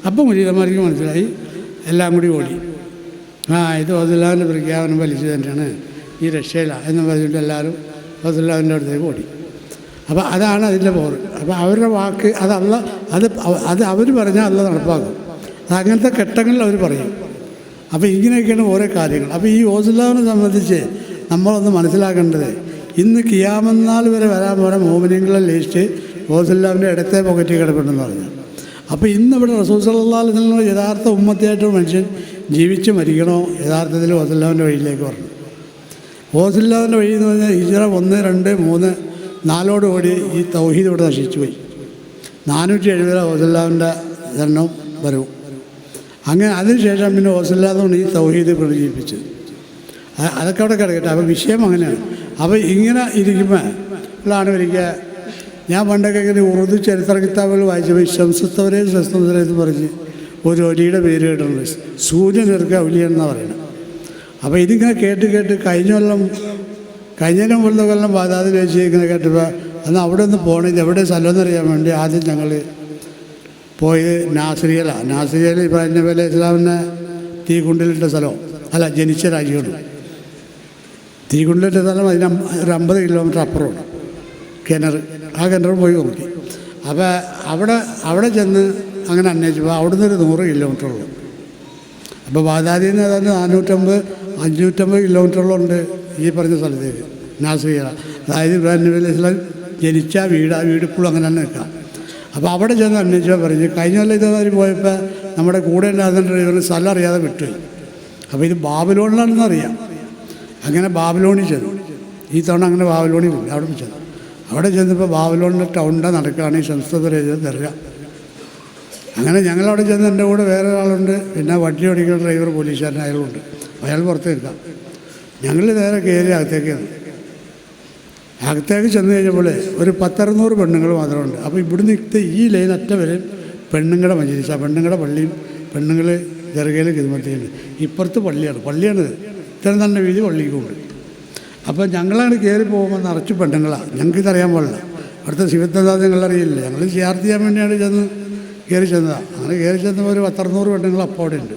അപ്പോൾ മുരീദന്മാർക്ക് മനസ്സിലായി, എല്ലാം കൂടി ഓടി. ഇത് ഓസുല്ലാവിൻ്റെ പ്രഖ്യാപനം വലിച്ചു തന്നെയാണ്, ഈ രക്ഷയില്ല എന്ന് പറഞ്ഞിട്ട് എല്ലാവരും ഓസുല്ലാവിൻ്റെ അടുത്തേക്ക് ഓടി. അപ്പോൾ അതാണ് അതിൻ്റെ പോറ്. അപ്പോൾ അവരുടെ വാക്ക് അത് അവർ പറഞ്ഞാൽ അല്ല നടപ്പാക്കും. അങ്ങനത്തെ ഘട്ടങ്ങളിൽ അവർ പറയും. അപ്പോൾ ഇങ്ങനെയൊക്കെയാണ് ഓരോ കാര്യങ്ങൾ. അപ്പോൾ ഈ ഓസുല്ലാവിനെ സംബന്ധിച്ച് നമ്മളൊന്ന് മനസ്സിലാക്കേണ്ടത്, ഇന്ന് കിയാമന്നാൾ വരെ വരാൻ പോണ മോമിനിയങ്ങളെ ലിസ്റ്റ് ഓസുല്ലാവിൻ്റെ ഇടത്തെ പോക്കറ്റിൽ കിടപ്പുണ്ടെന്ന് പറഞ്ഞു. അപ്പോൾ ഇന്നിവിടെ റസൂൽ സല്ലല്ലാഹു അലൈഹി വസല്ലം യഥാർത്ഥ ഉമ്മത്തിയായിട്ട് മനുഷ്യൻ ജീവിച്ച് മരിക്കണോ, യഥാർത്ഥത്തിൽ ഓസുല്ലാവിൻ്റെ വഴിയിലേക്ക് പറഞ്ഞു. ഓസുല്ലാവിൻ്റെ വഴി എന്ന് പറഞ്ഞാൽ ഹിജ്റ 1, 2, 3, 4 ഈ തൗഹീദ് ഇവിടെ നശിച്ചു പോയി. 470 ഓസുല്ലാവിൻ്റെ ജനനം വരും. അങ്ങനെ അതിനുശേഷം പിന്നെ ഓസുല്ലാദാണ് ഈ തൗഹീദ് പ്രചരിപ്പിച്ചത്. അതൊക്കെ അവിടെ കിടക്കട്ടെ. അപ്പോൾ വിഷയം അങ്ങനെയാണ്. അപ്പോൾ ഇങ്ങനെ ഇരിക്കുമ്പോൾ ഉള്ളതാണ് ഒരിക്കൽ ഞാൻ പണ്ടൊക്കെ ഇങ്ങനെ ഉറുദു ചരിത്ര കിതാബുകൾ വായിച്ചപ്പോൾ ശംസുത്തവരെ ശസ്തവരെ എന്ന് പറഞ്ഞ് ഒരു ഒലിയുടെ പേര് കേട്ടിട്ടുണ്ട്. സൂര്യൻ ഇറക്കുക ഒലിയ എന്നാണ് പറയുന്നത്. അപ്പോൾ ഇതിങ്ങനെ കേട്ട് കഴിഞ്ഞ കൊല്ലം ബാധാതിൽ വെച്ച് ഇങ്ങനെ കേട്ടപ്പോൾ അന്ന് അവിടെ ഒന്ന് പോകണമെങ്കിൽ എവിടെ സ്ഥലമെന്നറിയാൻ വേണ്ടി ആദ്യം ഞങ്ങൾ പോയത് നാസിരിയയിൽ ഇബ്രാഹിം നബി അലൈഹി ഇസ്ലാമിനെ തീകുണ്ടിലിട്ട സ്ഥലം ജനിച്ച രാജ്യമാണ്. തീകുണ്ടിലിട്ട സ്ഥലം അതിന് ഒരു 50 കിലോമീറ്റർ അപ്പുറമാണ് കിണർ. ആ കിണർ പോയി നോക്കി. അപ്പോൾ അവിടെ ചെന്ന് അങ്ങനെ അന്വേഷിച്ചപ്പോൾ അവിടെ നിന്ന് ഒരു 100 കിലോമീറ്ററുള്ളൂ. അപ്പോൾ ബാഗ്ദാദിൽ നിന്ന് ഏതാണ്ട് 450-550 കിലോമീറ്ററുകളുണ്ട് ഈ പറഞ്ഞ സ്ഥലത്തേക്ക് നാസിരിയ. അതായത് ഇബ്രാഹിം നബി അലൈഹി ഇസ്ലാം ജനിച്ച വീട്. ആ വീട് ഇപ്പോഴും അങ്ങനെ തന്നെ നിൽക്കാം. അപ്പോൾ അവിടെ ചെന്ന് അന്വേഷിച്ചാൽ പറഞ്ഞ് കഴിഞ്ഞ കൊല്ലം ഇതേമാതിരി പോയപ്പോൾ നമ്മുടെ കൂടെ ഉണ്ടാകുന്ന ഡ്രൈവറിന് സ്ഥലം അറിയാതെ വിട്ടുപോയി. അപ്പോൾ ഇത് ബാബിലോണിലാണെന്ന് അറിയാം. അങ്ങനെ ബാബിലോണിൽ ചെന്നു. ഈ തവണ അങ്ങനെ ബാബിലോണിൽ പോയി. അവിടെ ചെന്നപ്പോൾ ബാബിലോണിൻ്റെ ടൗണിൻ്റെ നടക്കുകയാണ് ഈ സംസ്കൃത ദർഗ. അങ്ങനെ ഞങ്ങളവിടെ ചെന്ന് എൻ്റെ കൂടെ വേറെ ഒരാളുണ്ട്, പിന്നെ വണ്ടി ഓടിക്കുന്ന ഡ്രൈവർ പോലീസുകാരൻ അയാളുണ്ട്. അയാൾ പുറത്ത് നിൽക്കാം. ഞങ്ങൾ നേരെ കയറി അകത്തേക്ക് ചെന്ന് കഴിഞ്ഞപ്പോൾ ഒരു 10-600 പെണ്ണുങ്ങൾ മാത്രമുണ്ട്. അപ്പോൾ ഇവിടുന്ന് ഈ ലൈൻ അറ്റ വരെ പെണ്ണുങ്ങളുടെ മജ്‌ലിസ്, പെണ്ണുങ്ങളുടെ പള്ളിയും പെണ്ണുങ്ങൾ ദർഗയിൽ ഖിദ്മത്തുണ്ട്. ഇപ്പുറത്ത് പള്ളിയാണിത്. ഇത്രയും തന്നെ വീതി പള്ളിക്കുണ്ട്. അപ്പോൾ ഞങ്ങളാണ് കയറി പോകുമ്പോൾ നിറച്ച് പെണ്ണുങ്ങളാണ്. ഞങ്ങൾക്കിതറിയാൻ പാടില്ല. അവിടുത്തെ ശിവത്വദാസ് ഞങ്ങളറിയില്ല. ഞങ്ങൾ സിയാർത്ത് ചെയ്യാൻ വേണ്ടിയാണ് കയറി ചെന്നതാണ്. അങ്ങനെ കയറി ചെന്നപ്പോൾ ഒരു 10-600 പെണ്ണുങ്ങൾ അപ്പോൾ അവിടെ ഉണ്ട്.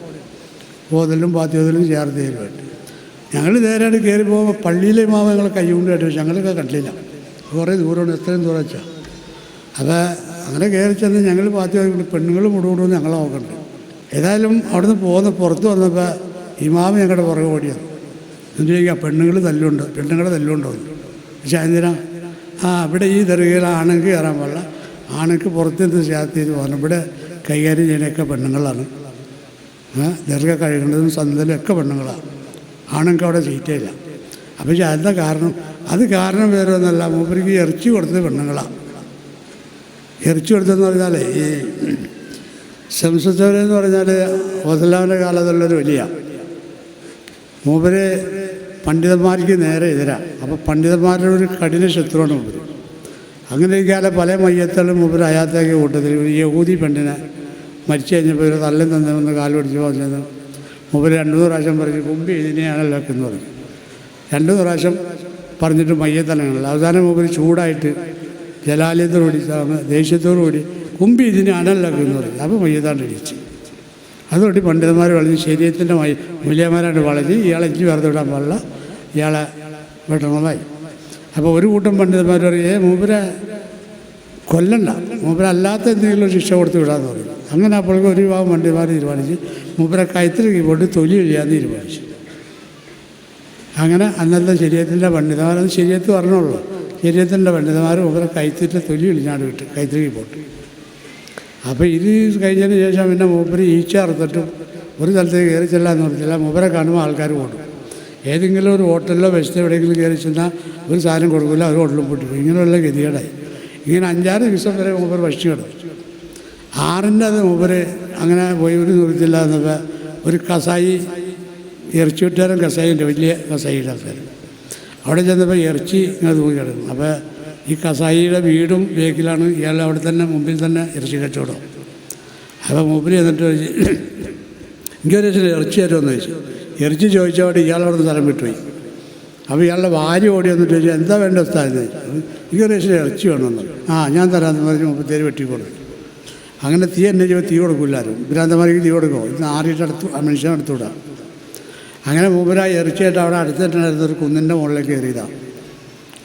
ഓതലും പാത്തിയോതലും സിയാർത്ത് ചെയ്യാനായിട്ട്. ഞങ്ങൾ നേരെയാണ് കയറി പോകുമ്പോൾ പള്ളിയിലെ ഇമാമ ഞങ്ങൾ കൈ കൊണ്ട് കയറ്റി വെച്ചു. ഞങ്ങളൊക്കെ കണ്ടില്ല. കുറേ ദൂരമാണ്, എത്രയും ദൂരം വെച്ചാൽ. അപ്പോൾ അങ്ങനെ കയറി ചെന്ന് ഞങ്ങൾ പാത്തി പെണ്ണുങ്ങൾ മുടുകൊണ്ടുവന്ന് ഞങ്ങളെ നോക്കണ്ട്. ഏതായാലും അവിടുന്ന് പുറത്ത് വന്നപ്പോൾ ഇമാമ ഞങ്ങളുടെ പുറകെ ഓടിയത്. എന്നിട്ട് ചോദിക്കുക പെണ്ണുങ്ങളുടെ തല്ലുണ്ടോ എന്ന്. പക്ഷേ എന്തിനാ? ഇവിടെ ഈ ദർഗയിൽ ആണുങ്ങൾക്ക് കയറാൻ പാടില്ല, ആണുങ്ങൾക്ക് പുറത്തുനിന്ന് സിയാറത്ത് ചെയ്ത് പോകണം. ഇവിടെ കൈകാര്യം ചെയ്യുന്നതൊക്കെ പെണ്ണുങ്ങളാണ്. ദർഗ കഴുകേണ്ടതും സന്തലും ഒക്കെ പെണ്ണുങ്ങളാണ്. ആണുങ്ങൾക്ക് അവിടെ സീറ്റില്ല. അപ്പോൾ എന്താ കാരണം? കാരണം വേറെ ഒന്നല്ല, മൂപ്പർക്ക് ഇറച്ചി കൊടുത്തത് പെണ്ണുങ്ങളാണ്. ഇറച്ചി കൊടുത്തതെന്ന് പറഞ്ഞാൽ ഈ ശംസുത്തവരെന്ന് പറഞ്ഞാൽ ഓസലാമിൻ്റെ കാലത്തുള്ളൊരു വലിയ മൂപ്പര് പണ്ഡിതന്മാർക്ക് നേരെ എതിരാണ്. അപ്പോൾ പണ്ഡിതന്മാരുടെ ഒരു കഠിന ശത്രുവാണ് മൂപ്പര്. അങ്ങനെ ഇരിക്കാതെ പല മയ്യത്തുകളും മൂപ്പര് അയാത്തേക്ക് കൂട്ടത്തിൽ ഒരു യഹൂദി പെണ്ണിനെ മരിച്ചു കഴിഞ്ഞപ്പോൾ ഒരു തള്ളം തന്നൊന്ന് കാല് പിടിച്ച് പറഞ്ഞത് മൂപ്പര് 2-3 പ്രാവശ്യം പറഞ്ഞ് കുമ്പി ഇതിനെയാണല്ലോ എന്ന് പറഞ്ഞു. 2 പ്രാവശ്യം പറഞ്ഞിട്ട് മയ്യത്തലങ്ങളിൽ അവസാനം മൂപ്പര് ചൂടായിട്ട് ജലാലയത്തോടുകൂടി ദേഷ്യത്തോടുകൂടി കുമ്പി ഇതിനെയാണല്ലോ എന്ന് പറഞ്ഞു. അപ്പോൾ മയ്യത്താണ്ട് ഇടിച്ചു. അതുകൊണ്ട് പണ്ഡിതന്മാർ വളഞ്ഞ് ശരീരത്തിൻ്റെ മൂല്യന്മാരാണ് വളഞ്ഞ് ഇയാളെ ഇഞ്ചി വേർത്ത് വിടാൻ പാടില്ല, ഇയാളെ വെട്ടണമായി. അപ്പോൾ ഒരു കൂട്ടം പണ്ഡിതന്മാർ പറയും മൂപ്പരെ കൊല്ലണ്ട, മൂപ്പരല്ലാത്ത എന്തെങ്കിലും ശിക്ഷ കൊടുത്ത് വിടാമെന്ന് പറയും. അങ്ങനെ അപ്പോഴേക്കും ഒരു വിഭാഗം പണ്ഡിതന്മാർ തീരുമാനിച്ച് മൂപ്പരെ കൈത്തിരി പോയിട്ട് തൊലി കഴിയാൻ തീരുമാനിച്ചു. അങ്ങനെ അന്നത്തെ ശരീരത്തിൻ്റെ പണ്ഡിതന്മാർ, അത് ശരീരത്ത് പറഞ്ഞുള്ളൂ, ശരീരത്തിൻ്റെ പണ്ഡിതന്മാർ മൂപ്പരെ കൈത്തിൻ്റെ തൊലി ഇളിഞ്ഞാട് വിട്ട് കൈത്തിരി പോട്ട്. അപ്പോൾ ഇത് കഴിഞ്ഞതിന് ശേഷം പിന്നെ മൂപ്പര് ഈച്ച അറുത്തിട്ടും ഒരു സ്ഥലത്തേക്ക് കയറി ചെല്ലാന്ന് പറഞ്ഞില്ല. മൂപ്പരെ കാണുമ്പോൾ ആൾക്കാർ ഓടും. ഏതെങ്കിലും ഒരു ഹോട്ടലിലോ ബസ്സിലോ എവിടെയെങ്കിലും കയറി ചെന്നാൽ ഒരു സാധനം കൊടുക്കില്ല, ഒരു ഹോട്ടലും പൊട്ടിപ്പോയി. ഇങ്ങനെയുള്ള ഗതികേടായി. ഇങ്ങനെ 5-6 ദിവസം വരെ മൂപ്പർ ഭക്ഷ്യം കിടന്നു. 6ൻ്റെ അത് മൂപ്പര് അങ്ങനെ പോയി ഒരു നിർത്തില്ല എന്നപ്പോൾ ഒരു കസായി ഇറച്ചി വിട്ടാരും കസായിൻ്റെ വലിയ കസായിയുടെ ആൾക്കാർ അവിടെ ചെന്നപ്പോൾ ഇറച്ചി ഇങ്ങനെ തൂങ്ങി കിടന്നു. അപ്പോൾ ഈ കസായിയുടെ വീടും ബേക്കിലാണ്, ഇയാൾ അവിടെ തന്നെ മുമ്പിൽ തന്നെ ഇറച്ചി കച്ചവടം. അപ്പോൾ മൂപ്പര് എന്നിട്ട് ചോദിച്ചു എനിക്കൊരു ഇറച്ചി തരുമെന്ന് ചോദിച്ചു. ഇറച്ചി ചോദിച്ചവിടെ ഇയാളവിടെ നിന്ന് സ്ഥലം വിട്ടുപോയി. അപ്പോൾ ഇയാളുടെ ഭാര്യ ഓടി വന്നിട്ട് ചോദിച്ചു എന്താ വേണ്ട സ്ഥലത്ത് ചോദിച്ചു. എനിക്കൊരു ഇറച്ചി വേണമെന്ന്. ഞാൻ തരാമെന്ന് പറഞ്ഞ് 30 വെട്ടി കൊടുത്തു. അങ്ങനെ തീ എന്നെ തീ കൊടുക്കില്ലായിരുന്നു. ഭ്രാന്തമാർക്ക് തീ കൊടുക്കുമോ? ഇത് ആറിയിട്ട് മനുഷ്യനെ അടുത്തുവിടാം. അങ്ങനെ മൂപ്പരായി ഇറച്ചിയായിട്ട് അവിടെ അടുത്തിട്ടുണ്ടായിരുന്നൊരു കുന്നിൻ്റെ മുകളിലേക്ക് കയറിയതാണ്.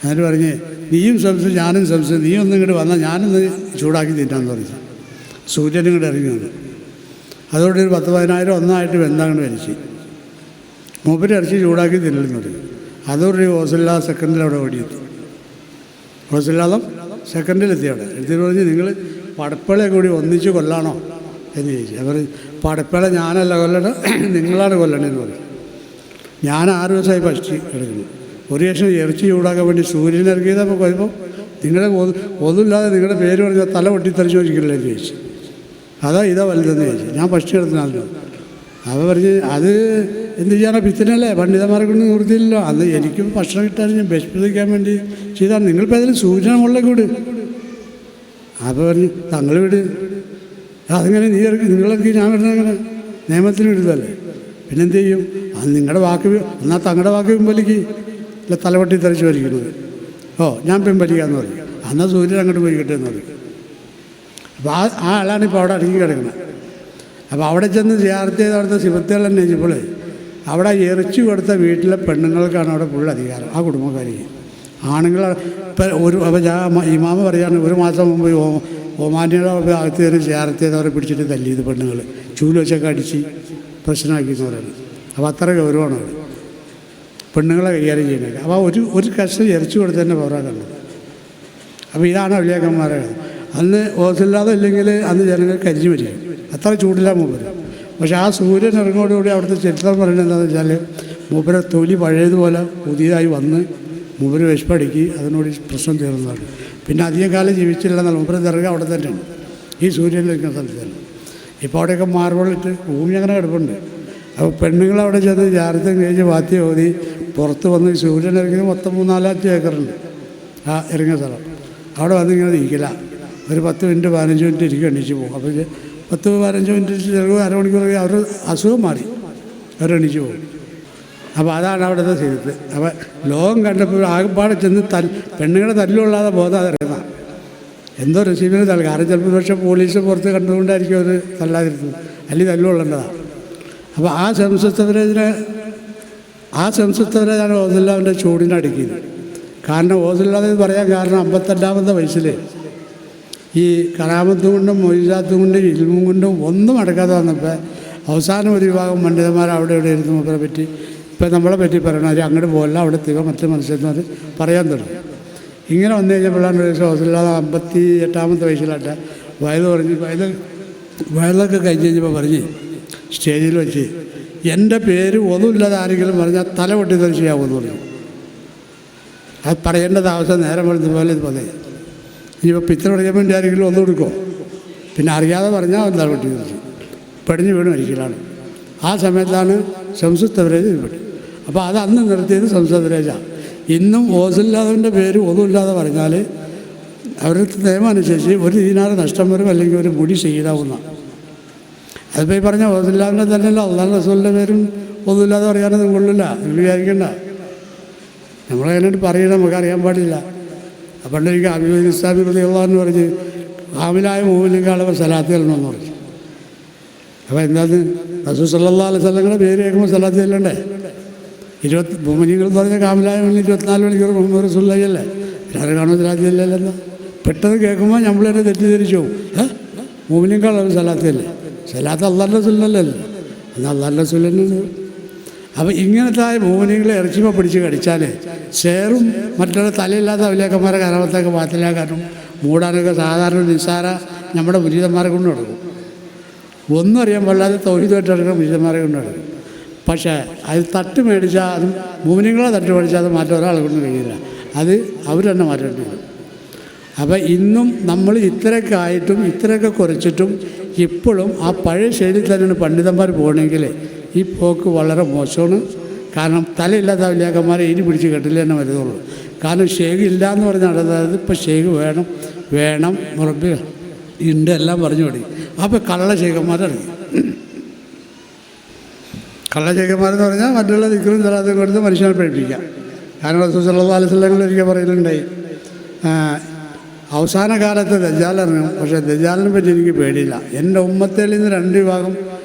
എന്നിട്ട് പറഞ്ഞ് നീയും സംശയം ഞാനും സംശയം, നീ ഒന്നും ഇങ്ങോട്ട് വന്നാൽ ഞാനൊന്ന് ചൂടാക്കി തിന്നാന്ന് പറഞ്ഞു. സൂര്യനും ഇങ്ങോട്ട് ഇറങ്ങി വന്നു. അതോടെ ഒരു 10-15 ഒന്നായിട്ട് വെന്തങ്ങോട്ട് വലിച്ച് മൂപ്പര് ഇറച്ചി ചൂടാക്കി തിന്നലെന്ന് പറയും. അതോടെ ഹോസല്ലാ സെക്കൻഡിൽ അവിടെ ഓടിയെത്തി. ഹോസല്ലാദം സെക്കൻഡിലെത്തി. അവിടെ എടുത്തിട്ട് പറഞ്ഞ് നിങ്ങൾ പടപ്പളയെ കൂടി ഒന്നിച്ച് കൊല്ലാണോ എന്ന് ചോദിച്ചു. അവർ പടപ്പള ഞാനല്ല കൊല്ലണം, നിങ്ങളാണ് കൊല്ലണമെന്ന് പറയും. ഞാൻ 6 ദിവസമായി പക്ഷി എടുക്കുന്നു. ഒരു ശേഷം ഇറച്ചി ചൂടാക്കാൻ വേണ്ടി സൂര്യൻ ഇറങ്ങിയതപ്പോൾ പോയപ്പോൾ നിങ്ങളെ ഒന്നുമില്ലാതെ നിങ്ങളുടെ പേര് പറഞ്ഞാൽ തല പൊട്ടിത്തെറിച്ച് ചോദിക്കില്ലേ എന്ന് ചോദിച്ചു. ഇതാ വലുതെന്ന് ചോദിച്ചു. ഞാൻ പക്ഷി എടുത്തനാണല്ലോ. അപ്പോൾ പറഞ്ഞ് അത് എന്ത് ചെയ്യാനോ പിത്തിനല്ലേ, പണ്ഡിതന്മാരെ കൊണ്ട് നിവൃത്തിയില്ലല്ലോ. അന്ന് എനിക്കും ഭക്ഷണം കിട്ടാനും ഞാൻ വിശപ്പിക്കാൻ വേണ്ടി ചെയ്താണ്. നിങ്ങളിപ്പോൾ ഏതായാലും സൂര്യനെ മുകളിലേക്ക് വിട്. അപ്പോൾ പറഞ്ഞ് തങ്ങൾ വിട്. അതിങ്ങനെ നീ ഇറക്കി നിങ്ങളിറക്കി ഞാൻ വിടുന്നത് അങ്ങനെ നിയമത്തിന് വിടുതല്ലേ, പിന്നെന്ത് ചെയ്യും? അത് നിങ്ങളുടെ വാക്ക് എന്നാൽ തങ്ങളുടെ വാക്ക് പിൻവലിക്ക്. ഇല്ല തലവട്ടി തെറിച്ച് വലിക്കുന്നത്. ഞാൻ പിൻവലിക്കാമെന്ന് പറയും. എന്നാൽ സൂര്യൻ അങ്ങോട്ട് പോയി കിട്ടുമെന്ന് പറയും. അപ്പോൾ ആ ആളാണ് ഇപ്പോൾ അവിടെ അടങ്ങി കിടക്കുന്നത്. അപ്പോൾ അവിടെ ചെന്ന് സിയാറത്ത് ചെയ്ത് അവിടുത്തെ സിബത്തുകൾ തന്നെ ഇപ്പോൾ അവിടെ ഇറച്ചി കൊടുത്ത വീട്ടിലെ പെണ്ണുങ്ങൾക്കാണ് അവിടെ ഫുൾ അധികാരം, ആ കുടുംബക്കാരിക്ക്. ആണുങ്ങൾ ഇപ്പം അപ്പോൾ ഇമാമ പറയാണ് 1 മാസം മുമ്പ് ഒമാനിയുടെ അകത്ത് കയറി സിയാറത്ത് ചെയ്തവരെ പിടിച്ചിട്ട് തല്ലിയത് പെണ്ണുങ്ങൾ ചൂല് വെച്ചൊക്കെ അടിച്ച് പ്രശ്നമാക്കിയെന്ന് പറയുന്നത്. അപ്പോൾ അത്ര ഗൗരവമാണ് അവർ പെണ്ണുങ്ങളെ കൈകാര്യം ചെയ്യുന്നത്. അപ്പോൾ ഒരു കഷ്ണം ഇറച്ചി കൊടുത്ത് തന്നെ പോരാക്കുന്നത്. അപ്പോൾ ഇതാണ് അവലിയാക്കന്മാരെ. അന്ന് ഓസില്ലാതെ ഇല്ലെങ്കിൽ അന്ന് ജനങ്ങൾ കരിഞ്ഞു വരിക, അത്ര ചൂടില്ല മൂപ്പര്. പക്ഷേ ആ സൂര്യൻ ഇറങ്ങോടുകൂടി അവിടുത്തെ ചരിത്രം പറയുന്നത് എന്താണെന്ന് വെച്ചാൽ മൂപ്പരെ തൊലി പഴയതുപോലെ പുതിയതായി വന്ന് മൂപ്പര് വിശപ്പടുക്കി അതിനോട് പ്രശ്നം തീർന്നതാണ്. പിന്നെ അധികം കാലം ജീവിച്ചില്ലെന്നാൽ മൂപ്പര് ഇറങ്ങുക അവിടെ തന്നെയാണ്, ഈ സൂര്യൻ നിൽക്കുന്ന സ്ഥലത്ത് തന്നെ. ഇപ്പോൾ അവിടെയൊക്കെ മാർബിളിട്ട് ഭൂമി അങ്ങനെ കിടപ്പുണ്ട്. അപ്പോൾ പെണ്ണുങ്ങളവിടെ ചെന്ന് ജാരത്തും കഴിഞ്ഞ് വാത്തി ഓതി പുറത്ത് വന്ന് സൂര്യൻ ഇറങ്ങിയത് മൊത്തം 3-4 ഏക്കറുണ്ട് ആ ഇറങ്ങിയ സ്ഥലം. അവിടെ വന്നിങ്ങനെ ഇരിക്കില്ല, ഒരു 10 മിനിറ്റ് 15 മിനിറ്റ് ഇരിക്കും, എണീച്ച് പോകും. അപ്പോൾ 10-15 മിനിറ്റ് ചിലവ് അരമണിക്കൂർ അവർ അസുഖം മാറി അവരെണീച്ച് പോകും. അപ്പോൾ അതാണ് അവിടുത്തെ സ്ഥിരത്ത്. അപ്പോൾ ലോകം കണ്ടപ്പോൾ ആകെപ്പാടെ ചെന്ന് പെണ്ണുങ്ങളെ തല്ലുകൊള്ളാതെ ബോധാതെ ഇറങ്ങാം. എന്തോ റെസീവിന് തല്ല. കാരണം ചിലപ്പോൾ പക്ഷേ പോലീസ് പുറത്ത് കണ്ടുകൊണ്ടായിരിക്കും അവർ തല്ലാതിരുന്നത്, അല്ലെങ്കിൽ തല്ലുകൊള്ളേണ്ടതാണ്. അപ്പോൾ ആ സംസ്കൃതവരെയാണ് ഓസില്ലാവിൻ്റെ ചൂടിനടുക്കിയത്. കാരണം ഓസില്ലാതെ പറയാൻ കാരണം 52-ാമത്തെ വയസ്സിൽ ഈ കറാമത്തും കൊണ്ടും മൊയ്സാത്തും കൊണ്ടും ഇൽമും കൊണ്ടും ഒന്നും അടക്കാതെ വന്നപ്പോൾ അവസാനം ഒരു വിഭാഗം പണ്ഡിതന്മാർ അവിടെ ഇവിടെ ഇരുന്ന് മൂപ്പരെ പറ്റി ഇപ്പം നമ്മളെ പറ്റി പറയണവർ അങ്ങോട്ട് പോകല്ല, അവിടെ മറ്റു മനുഷ്യന്മാർ പറയാൻ തുടങ്ങി. ഇങ്ങനെ വന്നു കഴിഞ്ഞപ്പോഴാണ് ഒരു ദിവസം ഓസില്ലാതെ 58-ാമത്തെ വയസ്സിലായിട്ട് വയലൊക്കെ കഴിഞ്ഞ് കഴിഞ്ഞപ്പോൾ പറഞ്ഞ് സ്റ്റേജിൽ വെച്ച് എൻ്റെ പേര് ഒന്നുമില്ലാതെ ആരെങ്കിലും പറഞ്ഞാൽ തല പൊട്ടി തെറിച്ചാവുമെന്ന് പറഞ്ഞു. അത് പറയേണ്ടത് ആവശ്യം നേരം പോലെ ഇത് പറയും. ഇനിയിപ്പോൾ പിത്ര പറയാൻ വേണ്ടി ആരെങ്കിലും ഒന്നും കൊടുക്കുമോ? പിന്നെ അറിയാതെ പറഞ്ഞാൽ തല പൊട്ടി തെറിച്ച് പടിഞ്ഞ് വീണ് മരിക്കലാണ്. ആ സമയത്താണ് ശംസുത്തവരേജ് ഇൽപ്പെട്ടു. അപ്പോൾ അത് അന്ന് നിർത്തിയത് ശംസുത്തവരേജാണ്. ഇന്നും ഓസില്ലാത്തവൻ്റെ പേര് ഒന്നുമില്ലാതെ പറഞ്ഞാൽ അവരുടെ നിയമം അനുസരിച്ച് 1 ദീനാറ് നഷ്ടം വരും, അല്ലെങ്കിൽ ഒരു മുടി ചെയ്യാവുന്ന. അതിപ്പോൾ ഈ പറഞ്ഞ ഓസില്ലാവിൻ്റെ തന്നെയല്ല അള്ളാഹു റസൂലിൻ്റെ പേരും ഒന്നുമില്ലാതെ പറയാനൊന്നും കൊള്ളില്ല, നിങ്ങൾ വിചാരിക്കണ്ട. നമ്മളതിനായിട്ട് പറയണം, നമുക്കറിയാൻ പാടില്ല. പണ്ട് എനിക്ക് അബീബ് ഇസ്ലാമി റളിയല്ലാഹു പറഞ്ഞ് ഹാമിലായ മൂമിനേക്കാളും സലാത്ത് ചെല്ലണമെന്ന് പറഞ്ഞു. അപ്പോൾ എന്താന്ന് റസൂൽ സല്ലല്ലാഹു അലൈഹി വസല്ലമയുടെ പേര് കേൾക്കുമ്പോൾ സലാത്ത് ചെല്ലണ്ടേ? 20 മുഅ്മിനീങ്ങൾ എന്ന് പറഞ്ഞാൽ കാമിലായ 24 മണിക്കൂർ മുഹമ്മദ് റസൂലുള്ളാഹി അല്ലേ, എല്ലാവരും കാണുമ്പോൾ സലാത്ത് ചെല്ലല്ലോ. പെട്ടെന്ന് കേൾക്കുമ്പോൾ നമ്മൾ തന്നെ തെറ്റിദ്ധരിച്ചു പോകും. മുഅ്മിനീങ്ങളാണ് സലാത്ത് അല്ലേ? സലാത്ത് അള്ളാഹുവിൻ്റെ റസൂലിനല്ലേ, എന്നാൽ അള്ളാഹുവിൻ്റെ റസൂലിനാണ്. അപ്പോൾ ഇങ്ങനത്തെ മുഅ്മിനീങ്ങളെ ഇറച്ചിമ പിടിച്ച് കടിച്ചാൽ ഷെയറും മറ്റുള്ള തലയില്ലാത്ത അവലിയാക്കന്മാരെ കരാമത്തൊക്കെ പാത്തിലാക്കാനും മൂടാനൊക്കെ സാധാരണ നിസ്സാര നമ്മുടെ മുരീദന്മാരെ കൊണ്ട് നടക്കും. ഒന്നും അറിയാൻ പാടില്ലാതെ തൗഹീദായിട്ട് നടക്കുന്ന മുരീദന്മാരെ കൊണ്ട് നടക്കും. പക്ഷേ അത് തട്ട് മേടിച്ചാൽ അതും മുഅ്മിനീങ്ങളെ തട്ട് മേടിച്ചാൽ അത് മാറ്റം ഒരാളെ കൊണ്ട് കഴിയില്ല, അത് അവർ തന്നെ മാറ്റേണ്ടി വരും. അപ്പോൾ ഇന്നും നമ്മൾ ഇത്രയൊക്കെ ആയിട്ടും ഇത്രയൊക്കെ കുറച്ചിട്ടും ഇപ്പോഴും ആ പഴയ ശൈലിയിൽ തന്നെയാണ് പണ്ഡിതന്മാർ പോകണമെങ്കിൽ ഈ പോക്ക് വളരെ മോശമാണ്. കാരണം തലയില്ലാത്ത അവലിയാക്കന്മാരെ ഇനി പിടിച്ച് കെട്ടില്ല തന്നെ വരുന്നുള്ളൂ. കാരണം ഷേഖ് ഇല്ല എന്ന് പറഞ്ഞാൽ നടന്നത് ഇപ്പോൾ ഷേഖ് വേണം മുറബി ഉണ്ട് എല്ലാം പറഞ്ഞു തുടങ്ങി. അപ്പോൾ കള്ളശേഖന്മാരിറങ്ങി. കള്ളശേഖന്മാരെന്ന് പറഞ്ഞാൽ മറ്റുള്ള ദിക്റും സലാത്തും കൊടുത്ത് മനുഷ്യനെ പഠിപ്പിക്കാം. കാരണം റസൂൽ സല്ലല്ലാഹു അലൈഹി വസല്ലം ഒരിക്കൽ പറയുന്നുണ്ടായി, അവസാന കാലത്ത് ദജ്ജാൽ ഇറങ്ങും, പക്ഷേ ദജ്ജാലിനെ പറ്റി എനിക്ക് പേടിയില്ല. എൻ്റെ ഉമ്മത്തിൽ നിന്ന് 2 വിഭാഗം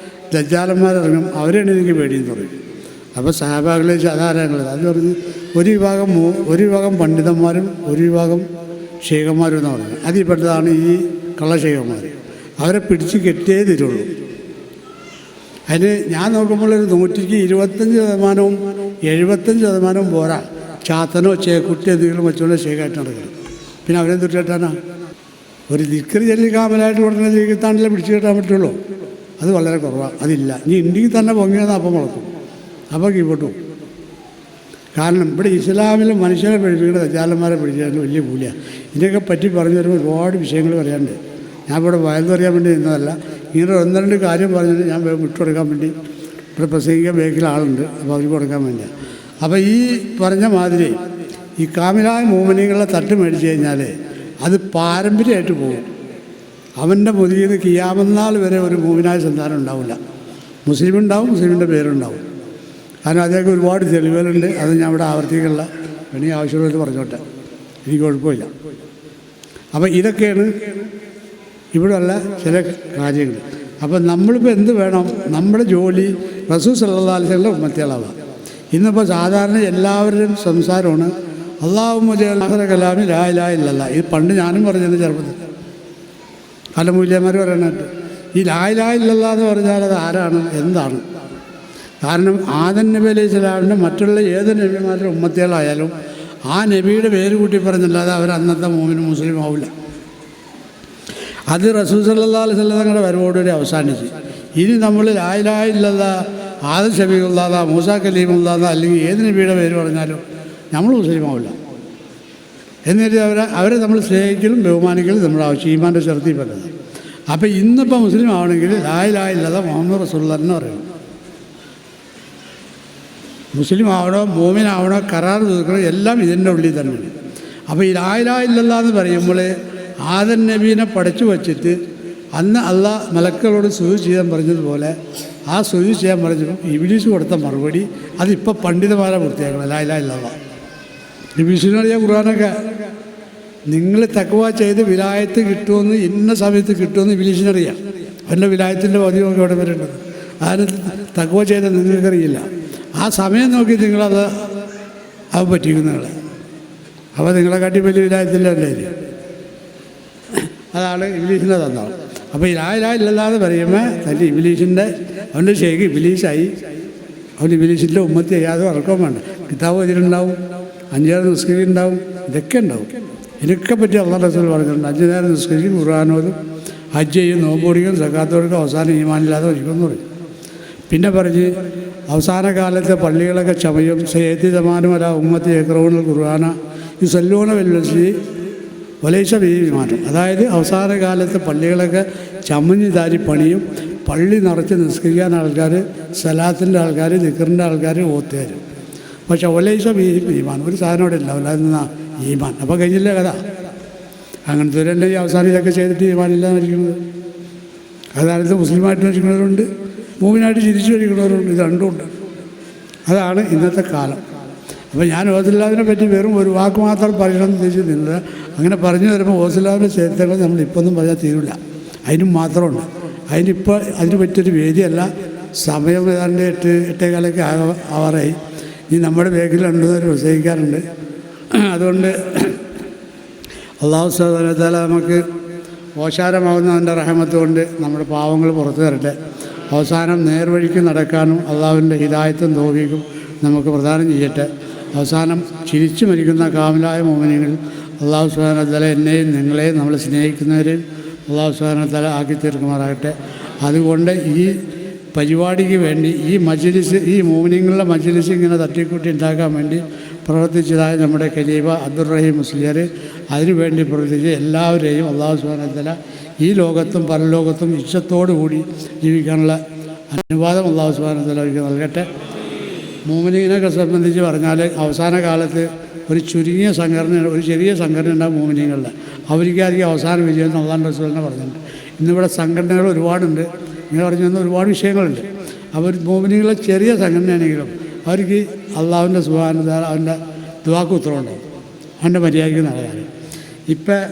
ദജ്ജാലന്മാരിറങ്ങും, അവരെയാണ് എനിക്ക് പേടിയെന്ന് പറയും. അപ്പോൾ സഹാബാക്കളെ അതാരങ്ങൾ അത് പറഞ്ഞ് ഒരു വിഭാഗം പണ്ഡിതന്മാരും ഒരു വിഭാഗം ഷെയ്ഖന്മാരും എന്ന് പറഞ്ഞത് അതിൽപ്പെട്ടതാണ് ഈ കള്ളഷെയ്ഖന്മാർ. അവരെ പിടിച്ച് കെട്ടിയേ തരുള്ളൂ. അതിന് ഞാൻ നോക്കുമ്പോൾ ഒരു 25% 75% പോരാ. ചാത്തനോ ചേക്കുട്ടി എന്തെങ്കിലും വെച്ചുകൊണ്ട് ഷെയ്ഖായിട്ട് നടക്കണം. പിന്നെ അവരെ തൊട്ടിട്ടാണ് ഒരു ദിക്കറി ചൊല്ലി കാമലായിട്ട് ഉടനെ ജീവിത്താണ്ടിലെ പിടിച്ചു കെട്ടാൻ പറ്റുള്ളൂ. അത് വളരെ കുറവാണ്. അതില്ല. ഇനി ഇന്ത്യയിൽ തന്നെ പൊങ്ങിയെന്ന് അപ്പം മുളക്കും, അപ്പോൾ കീഴ്പോട്ട് പോകും. കാരണം ഇവിടെ ഇസ്ലാമിൽ മനുഷ്യരെ പഠിപ്പിക്കുന്ന ദജാലന്മാരെ പഠിപ്പിക്കാൻ വലിയ കൂലിയാണ്. ഇതിനൊക്കെ പറ്റി പറഞ്ഞു വരുമ്പോൾ ഒരുപാട് വിഷയങ്ങൾ പറയാനുണ്ട്. ഞാൻ ഇവിടെ വയൽ അറിയാൻ വേണ്ടി നിന്നതല്ല. ഇങ്ങനെ 1-2 കാര്യം പറഞ്ഞിട്ട് ഞാൻ വിട്ടുകൊടുക്കാൻ വേണ്ടി ഇവിടെ പ്രസംഗിക്കാൻ ബേക്കിൽ ആളുണ്ട്. അപ്പോൾ അവർക്ക് കൊടുക്കാൻ വേണ്ടിയാണ്. അപ്പോൾ ഈ പറഞ്ഞ മാതിരി ഈ കാമിലായ മോമിനികളെ തട്ട് മേടിച്ച് കഴിഞ്ഞാൽ അത് പാരമ്പര്യമായിട്ട് പോകും. അവൻ്റെ മുതിയിൽ നിന്ന് കിയാമന്നാൾ വരെ ഒരു മോമിനായ സന്താനം ഉണ്ടാവില്ല. മുസ്ലിം ഉണ്ടാവും, മുസ്ലിമിൻ്റെ പേരുണ്ടാവും. കാരണം അതിനൊക്കെ ഒരുപാട് തെളിവുകളുണ്ട്. അത് ഞാൻ ഇവിടെ ആവർത്തിക്കുള്ള വേണമെങ്കിൽ ആവശ്യമുള്ളത് പറഞ്ഞോട്ടെ, എനിക്ക് കുഴപ്പമില്ല. അപ്പോൾ ഇതൊക്കെയാണ് ഇവിടെയുള്ള ചില കാര്യങ്ങൾ. അപ്പം നമ്മളിപ്പോൾ എന്ത് വേണം? നമ്മുടെ ജോലി റസൂൽ സല്ലല്ലാഹു അലൈഹി വസല്ലം ഉമ്മത്തികളാവാം. ഇന്നിപ്പോൾ സാധാരണ എല്ലാവരുടെയും സംസാരമാണ് അല്ലാഹുമ്മ ജഅൽ ആഖിറ കലാമി ലാ ഇലാഹ ഇല്ലല്ലാഹ്. ഇത് പണ്ട് ഞാനും പറഞ്ഞത് ചെറുപ്പത്തിൽ പല മൂല്യന്മാർ പറയണത് ഈ ലാ ഇലാഹ ഇല്ലല്ലാഹ് എന്ന് പറഞ്ഞാൽ അത് ആരാണ്, എന്താണ്? കാരണം ആദം നബി അലൈഹി സ്വലാമിൻ്റെ മറ്റുള്ള ഏത് നബിമാരുടെ ഉമ്മത്തികളായാലും ആ നബിയുടെ പേര് കൂട്ടി പറഞ്ഞല്ലാതെ അവർ അന്നത്തെ മോമിനും മുസ്ലിം ആവില്ല. അത് റസൂൽ സല്ലല്ലാഹു അലൈഹി വസല്ലം തങ്ങളുടെ വരവോടുകൂടി അവസാനിച്ച്. ഇനി നമ്മൾ ലാ ഇലാഹ ഇല്ലല്ലാഹ്, ആദം ശബീഉല്ലാഹ്, മൂസാ കലീമുല്ലാഹ് അല്ലെങ്കിൽ ഏത് നബിയുടെ പേര് പറഞ്ഞാലും നമ്മൾ മുസ്ലിം ആവില്ല. എന്നിട്ട് അവരെ നമ്മൾ സ്നേഹിക്കലും ബഹുമാനിക്കലും നമ്മുടെ ആവശ്യം ഈമാൻ്റെ ചെറുത്തിൽ പറ്റുന്നത്. അപ്പോൾ ഇന്നിപ്പോൾ മുസ്ലിം ആവണമെങ്കിൽ ലാ ഇലാഹ ഇല്ലല്ലാഹ് മുഹമ്മദ് റസൂലുള്ളാഹ് എന്ന് പറയണം. മുസ്ലിം ആവണോ മോമിനാവണോ കരാർ തീർക്കണോ എല്ലാം ഇതിൻ്റെ ഉള്ളിൽ തന്നെയാണ്. അപ്പോൾ ഈ ലാ ഇലാഹ ഇല്ലല്ലാഹ് എന്ന് പറയുമ്പോൾ ആദം നബീനെ പഠിച്ചു വച്ചിട്ട് അന്ന് അള്ളാഹ് മലക്കളോട് സുജൂദ് ചെയ്യാൻ പറഞ്ഞതുപോലെ ആ സുജൂദ് ചെയ്യാൻ പറഞ്ഞപ്പോൾ ഇബ്ലീസ് കൊടുത്ത മറുപടി അതിപ്പോൾ പണ്ഡിതന്മാരെ പൂർത്തിയാക്കണം. ലാ ഇലാഹ ഇല്ലല്ലാഹ്. ഇബ്ലീസിനറിയാം ഖുർആനൊക്കെ നിങ്ങൾ തഖ്വ ചെയ്ത് വിലായത്ത് കിട്ടുമെന്ന് ഇന്ന സമയത്ത് കിട്ടുമെന്ന് ഇബ്ലീസിനറിയാം. അവൻ്റെ വിലായത്തിൻ്റെ പതിവൊക്കെ ഇവിടെ വരേണ്ടത് അതിന് തഖ്വ ചെയ്ത നിങ്ങൾക്കറിയില്ല. ആ സമയം നോക്കി നിങ്ങളത് പറ്റിക്കും നിങ്ങളെ. അപ്പോൾ നിങ്ങളെ കാട്ടി വലിയ വിലായത്തിൻ്റെ അല്ലേ അതാണ് ഇബ്ലീസിനെ തന്നത്. അപ്പോൾ ഈ ലാ ഇലാഹ ഇല്ലല്ലാഹ് എന്ന് പറയുമ്പോൾ തൻ്റെ ഇബ്ലീസിൻ്റെ അവൻ്റെ ഷെയ്ഖ് ഇബ്ലീസായി. അവൻ ഇബ്ലീസിൻ്റെ ഉമ്മത്തി ചെയ്യാതെ ഉറക്കം വേണ്ട. കിതാബ് ഇതിലുണ്ടാവും, 5 നേരം നിസ്കരിക്കുന്നുണ്ടാവും, ഇതൊക്കെ ഉണ്ടാവും. ഇതിനൊക്കെ പറ്റി അല്ലാഹു റസൂൽ പറഞ്ഞിട്ടുണ്ട്. 5 നേരം നിസ്കരിക്കും, ഖുർആനോതും, ഹജ്ജ് ചെയ്യും, നോമ്പ് പിടിക്കും, സക്കാത്ത് കൊടുക്കും, അവസാനം ഈമാനില്ലാതെ ഒരിക്കുമെന്ന് പറയും. പിന്നെ പറഞ്ഞ് അവസാന കാലത്തെ പള്ളികളൊക്കെ ചമയും. സയ്യത്തി സമാനുമല ഉമ്മത്തി യഖ്റഊനൽ ഖുർആന യുസല്ലൂന ബിൽ മസ്ജിദി വലൈസ ബിഹി ഈമാൻ. അതായത് അവസാന കാലത്ത് പള്ളികളൊക്കെ ചമഞ്ഞ് താരി പണിയും. പള്ളി നിറച്ച് നിസ്കരിക്കാൻ ആൾക്കാർ, സലാത്തിൻ്റെ ആൾക്കാർ, ദിക്റിൻ്റെ ആൾക്കാർ, ഓത്തുകാർ. പക്ഷേ വലൈസ ബിഹി ഈമാൻ, ഒരു സാധനം അവിടെ ഇല്ല. അല്ലാതെ ഈമാൻ. അപ്പോൾ കഴിഞ്ഞില്ലേ കഥ. അങ്ങനത്തെ ഒരു ഈ അവസാനം ഇതൊക്കെ ചെയ്തിട്ട് ഈമാനില്ലാന്ന് ഇരിക്കുന്നത്. അതായത് മുസ്ലിമായിട്ട് ഇരിക്കുന്നവരുണ്ട്, മൂമിനായിട്ട് ചിരിച്ചു കഴിക്കുന്നവരുണ്ട്. ഇത് രണ്ടുമുണ്ട്. അതാണ് ഇന്നത്തെ കാലം. അപ്പോൾ ഞാൻ ഓസില്ലാവിനെ പറ്റി വെറും ഒരു വാക്ക് മാത്രം പറയണമെന്ന് ഉദ്ദേശിക്കുന്നില്ല. അങ്ങനെ പറഞ്ഞു വരുമ്പോൾ ഓസില്ലാവിൻ്റെ ചരിത്രങ്ങൾ നമ്മൾ ഇപ്പൊന്നും പറഞ്ഞാൽ തീരില്ല. അതിനും മാത്രമുണ്ട്. അതിന് പറ്റിയൊരു വേദിയല്ല. സമയം ഏതാണ്ട് 8-8:15 ആവാറായി. ഇനി നമ്മുടെ ബാക്കിൽ രണ്ടുപേർ പ്രസംഗിക്കാറുണ്ട്. അതുകൊണ്ട് അല്ലാഹു സുബ്ഹാനഹു വ തആല നമുക്ക് ഓശാരമാവുന്ന അവൻ്റെ റഹ്മത്ത് കൊണ്ട് നമ്മുടെ പാവങ്ങൾ പുറത്തു തരട്ടെ. അവസാനം നേർവഴിക്ക് നടക്കാനും അള്ളാഹുവിൻ്റെ ഹിദായത്തും തൗഫീഖും നമുക്ക് പ്രദാനം ചെയ്യട്ടെ. അവസാനം ചിരിച്ചു മരിക്കുന്ന കാമിലായ മോമിനികൾ അല്ലാഹു സുബ്ഹാനഹു വ തആല എന്നെയും നിങ്ങളെയും നമ്മൾ സ്നേഹിക്കുന്നവരെയും അല്ലാഹു സുബ്ഹാനഹു വ തആല ആക്കി തീർക്കുമാറാകട്ടെ. അതുകൊണ്ട് ഈ പരിപാടിക്ക് വേണ്ടി ഈ മജ്ലിസ്, ഈ മോമിനിങ്ങളുടെ മജ്ലിസ് ഇങ്ങനെ തട്ടിക്കൂട്ടി ഉണ്ടാക്കാൻ വേണ്ടി പ്രവർത്തിച്ചതായ നമ്മുടെ ഖലീഫ അബ്ദുറഹീം മുസ്ലിയാർ, അതിനുവേണ്ടി പ്രവർത്തിച്ച് എല്ലാവരെയും അല്ലാഹു സുബ്ഹാനഹു വ തആല ഈ ലോകത്തും പരലോകത്തും ഇഷ്ടത്തോടു കൂടി ജീവിക്കാനുള്ള അനുവാദം അല്ലാഹു സുബ്ഹാനഹു വ തആല അവർക്ക് നൽകട്ടെ. മോമിനീങ്ങളെ സംബന്ധിച്ച് പറഞ്ഞാൽ അവസാന കാലത്ത് ഒരു ചെറിയ സംഘടന ഉണ്ടാകും മോമിനീങ്ങളുടെ. അവർക്കായിരിക്കും അവസാന വിജയം എന്ന് അല്ലാഹു റസൂലിനെ പറഞ്ഞിട്ടുണ്ട്. ഇന്നിവിടെ സംഘടനകൾ ഒരുപാടുണ്ട്. ഇങ്ങനെ പറഞ്ഞു തന്ന ഒരുപാട് വിഷയങ്ങളുണ്ട്. അവർ മോമിനീങ്ങളെ ചെറിയ സംഘടനയാണെങ്കിലും അവർക്ക് അള്ളാഹുവിൻ്റെ സുബ്ഹാനഹു വ തആല അവൻ്റെ ദുആക്ക് ഉത്തരവുണ്ടാവും. അവൻ്റെ മര്യാദയ്ക്ക് നടക്കാൻ. ഇപ്പം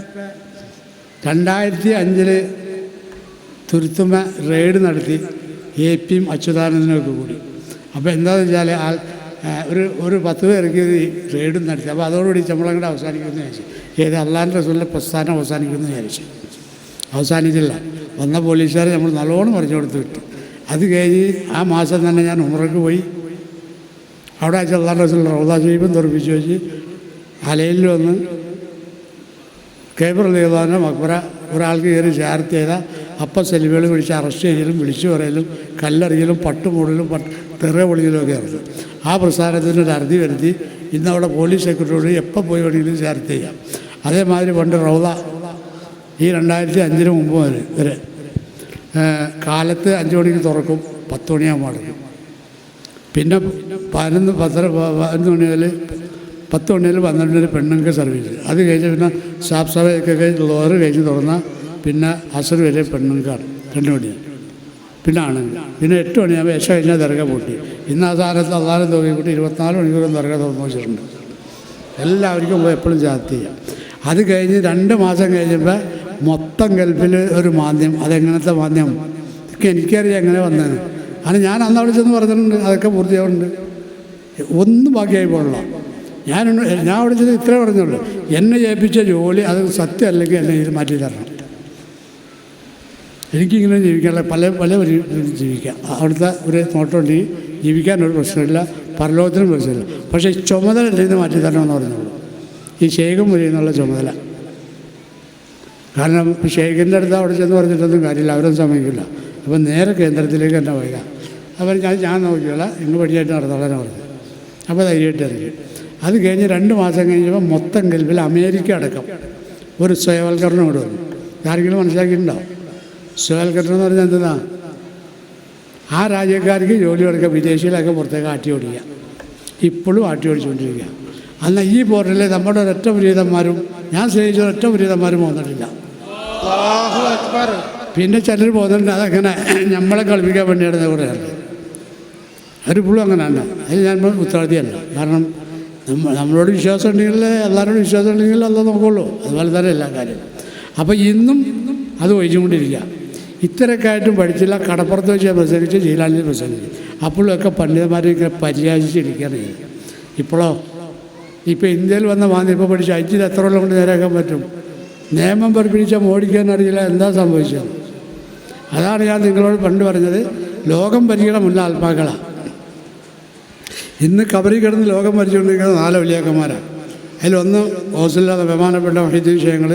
2005 തുരുത്തുമ്മ റെയ്ഡ് നടത്തി എപിയും അച്യുതാനന്ദനൊക്കെ കൂടി. അപ്പോൾ എന്താണെന്ന് വെച്ചാൽ ഒരു 10 പേർക്ക് റെയ്ഡും നടത്തി. അപ്പോൾ അതോടുകൂടി നമ്മളങ്ങോട്ട് അവസാനിക്കുമെന്ന് വിചാരിച്ചു. ഏത് അള്ളാഹിൻ്റെ റസൂലിൻ്റെ പ്രസ്ഥാനം അവസാനിക്കുമെന്ന് വിചാരിച്ചു. അവസാനിച്ചില്ല. വന്ന പോലീസുകാരെ നമ്മൾ നല്ലോണം പറഞ്ഞു കൊടുത്ത് വിട്ടു. അത് കഴിഞ്ഞ് ആ മാസം തന്നെ ഞാൻ ഉംറയ്ക്ക് പോയി. അവിടെ അയച്ച അള്ളാഹിൻ്റെ റസൂലിൻ്റെ റൗള ശരീഫും തുറപ്പിച്ച് വെച്ച് അലയിൽ വന്ന് കേബർ റളിയല്ലാഹു മക്ബറ ഒരാൾക്ക് കയറി സിയാറത്ത് ചെയ്താൽ അപ്പം സെലിബുകൾ വിളിച്ച് അറസ്റ്റ് ചെയ്യലും വിളിച്ചു പറയലും കല്ലെറിയലും പട്ടുമൂടലും തെറ പൊളിയലും ഒക്കെ ആയിരുന്നു. ആ പ്രസ്ഥാനത്തിന് ഒരു അറുതി വരുത്തി ഇന്നവിടെ പോലീസ് സെക്രട്ടറിയോട് എപ്പോൾ പോയി വേണമെങ്കിലും സിയാറത്ത് ചെയ്യാം. അതേമാതിരി പണ്ട് റൗള ഈ 2005 മുമ്പ് വരെ കാലത്ത് 5 മണിക്ക് തുറക്കും, 10 മണിയാകുമ്പോൾ അടക്കും. പിന്നെ 11 മണി മുതൽ 10 മണി മുതൽ 12 മണി വരെ പെണ്ണുങ്ങൾക്ക് സർവീസ്. അത് കഴിഞ്ഞ് പിന്നെ സാഫ് സഭയൊക്കെ ലോറ് കഴിഞ്ഞ് തുറന്നാൽ പിന്നെ അസർ വരെ പെണ്ണുങ്ങൾക്കാണ് 2 മണിയാണ്. പിന്നെ ആണെങ്കിൽ പിന്നെ 8 മണിയാകുമ്പോൾ യശ കഴിഞ്ഞാൽ ദർഗ പൂട്ടി. ഇന്ന് ആ സാധനത്ത് അള്ളാഹും തോന്നിക്കൂട്ടി 24 മണിക്കൂറും ദർഗ തുറന്നു വെച്ചിട്ടുണ്ട്. എല്ലാവർക്കും പോയി എപ്പോഴും ചാർത്ത് ചെയ്യാം. അത് കഴിഞ്ഞ് 2 മാസം കഴിഞ്ഞപ്പോൾ മൊത്തം ഗൾഫിൽ ഒരു മാന്ദ്യം. അതെങ്ങനത്തെ മാന്ദ്യം ഒക്കെ എനിക്കറിയാം എങ്ങനെ വന്നതെന്ന്. അത് ഞാൻ അന്ന് അവിടെ ചെന്ന് പറഞ്ഞിട്ടുണ്ട്. അതൊക്കെ പൂർത്തിയാവുന്നുണ്ട്. ഒന്നും ബാക്കിയായി പോകണില്ല. ഞാൻ അവിടെ ചെന്ന് ഇത്രേ പറഞ്ഞുള്ളൂ, എന്നെ ഏൽപ്പിച്ച ജോലി അത് സത്യം അല്ലെങ്കിൽ എന്നെ ഇത് മാറ്റി തരണം. എനിക്കിങ്ങനെ ജീവിക്കാനുള്ള പല ജീവിക്കാം. അവിടുത്തെ ഒരു നോട്ടമുണ്ടെങ്കിൽ ജീവിക്കാനൊരു പ്രശ്നമില്ല, പരലോകത്തിനും പ്രശ്നമില്ല. പക്ഷേ ഈ ചുമതല നിന്ന് മാറ്റി തരണമെന്ന് പറഞ്ഞുള്ളൂ. ഈ ഷേഖും മുരിയെന്നുള്ള ചുമതല. കാരണം ഷേഖിൻ്റെ അടുത്ത് അവിടെ ചെന്ന് പറഞ്ഞിട്ടൊന്നും കാര്യമില്ല, അവരൊന്നും സമ്മതിക്കില്ല. അപ്പം നേരെ കേന്ദ്രത്തിലേക്ക് തന്നെ പോയില്ല. അവർ ഞാൻ നോക്കിയല്ല, ഇങ്ങ് പടിയായിട്ട് നടന്നോളാൻ പറഞ്ഞു. അപ്പോൾ ധൈര്യമായിട്ട് ഇറങ്ങി. അത് കഴിഞ്ഞ് 2 മാസം കഴിഞ്ഞപ്പോൾ മൊത്തം ഗൾഫിൽ അമേരിക്ക അടക്കം ഒരു സ്വയവൽക്കരണം ഇവിടെ വന്നു. ആരെങ്കിലും മനസ്സിലാക്കിയിട്ടുണ്ടോ? സ്വയവൽക്കരണം എന്ന് പറഞ്ഞാൽ എന്താ? ആ രാജ്യക്കാർക്ക് ജോലി കൊടുക്കുക, വിദേശികളൊക്കെ പുറത്തേക്ക് ആട്ടി ഓടിക്കുക. ഇപ്പോഴും ആട്ടി ഓടിച്ചുകൊണ്ടിരിക്കുക. അന്ന് ഈ പോർട്ടലിൽ നമ്മുടെ ഒരൊറ്റ പുരീതന്മാരും ഞാൻ സ്നേഹിച്ച ഒരൊറ്റ പുരീതന്മാരും പോകുന്നിട്ടില്ല. പിന്നെ ചിലർ പോകുന്നുണ്ട്. അതങ്ങനെ നമ്മളെ കളിപ്പിക്കാൻ വേണ്ടിയാണ് കുറേ ആൾക്ക്. അവരിപ്പോഴും അങ്ങനെയല്ല. അതിൽ ഞാൻ ഉത്തരവാദിയല്ല. കാരണം നമ്മളോട് വിശ്വാസം ഉണ്ടെങ്കിൽ എല്ലാവരോടും വിശ്വാസം ഉണ്ടെങ്കിൽ അല്ല നോക്കുള്ളൂ. അതുപോലെ തന്നെ എല്ലാ കാര്യവും. അപ്പോൾ ഇന്നും അത് ഒഴിച്ചുകൊണ്ടിരിക്കുക. ഇത്രയൊക്കെയായിട്ടും പഠിച്ചില്ല. കടപ്പുറത്ത് വെച്ച് പ്രസംഗിച്ച് ജീലാനിൽ പ്രസംഗിച്ചു. അപ്പോഴൊക്കെ പണ്ഡിതന്മാരെ പരിചയിച്ചിരിക്കുകയാണ് ചെയ്യുന്നത്. ഇപ്പോഴോ ഇപ്പോൾ ഇന്ത്യയിൽ വന്ന മാന്തി ഇപ്പോൾ പഠിച്ച് അയച്ചിൽ എത്ര കൊല്ലം കൊണ്ട് നേരാക്കാൻ പറ്റും? നിയമം പഠിപ്പിച്ചാൽ ഓടിക്കാൻ അറിയില്ല. എന്താ സംഭവിച്ചത്? അതാണ് ഞാൻ നിങ്ങളോട് പണ്ട് പറഞ്ഞത്. ലോകം ഭരിക്കണം മുല്ല ആത്മാക്കളാണ്. ഇന്ന് കബറി കിടന്ന് ലോകം ഭരിച്ചുകൊണ്ടിരിക്കുന്നത് 4 വലിയാക്കന്മാരാണ്. അതിലൊന്ന് ഹോസ്റ്റലില്ലാതെ ബഹുമാനപ്പെട്ട വഹീദ് വിഷയങ്ങൾ,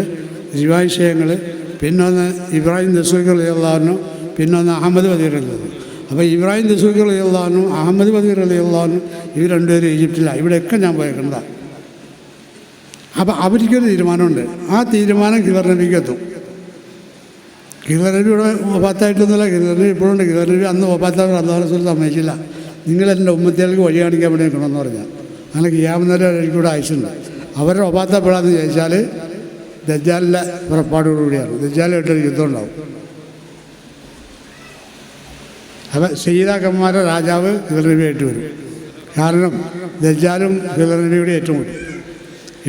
റിവായ് വിഷയങ്ങൾ, പിന്നൊന്ന് ഇബ്രാഹിം ദസൂഖി റളിയല്ലാഹു, പിന്നൊന്ന് അഹമ്മദ് വദീർ റളിയല്ലാഹു. അപ്പോൾ ഇബ്രാഹിം ദസൂഖി റളിയല്ലാഹു, അഹമ്മദ് വദീർ റളിയല്ലാഹു ഇവർ 2 പേരും ഈജിപ്തിലാണ്. ഇവിടെയൊക്കെ ഞാൻ പോയേക്കുന്നതാണ്. അപ്പോൾ അവർക്കൊരു തീരുമാനമുണ്ട്. ആ തീരുമാനം ഖിദർ നബിക്ക് എത്തും. ഖിദർ നബി ഇവിടെ വഫാത്തായിട്ടൊന്നുമില്ല. ഖിദർ നബി ഇപ്പോഴുണ്ട്. ഖിദർ നബി അന്ന് വഫാത്താൻ അല്ലാഹു റസൂൽ സമ്മതിച്ചില്ല. നിങ്ങളെൻ്റെ ഉമ്മത്തികൾക്ക് വഴി കാണിക്കാൻ വേണ്ടി നിൽക്കണമെന്ന് പറഞ്ഞാൽ. അങ്ങനെ ഖിയാമത്ത് എനിക്കിവിടെ അയച്ചിട്ടുണ്ട്. അവരുടെ വഫാത്തപ്പെടാമെന്ന് ചോദിച്ചാൽ ദജ്ജാലിൻ്റെ പുറപ്പാടോടുകൂടിയാണ്. ദജ്ജാലുമായിട്ടൊരു യുദ്ധം ഉണ്ടാവും. അപ്പം സയ്യിദാക്കന്മാരെ രാജാവ് ഖിദർ നബിയായിട്ട് വരും. കാരണം ദജ്ജാലും ഖിദർ നബിയുടെ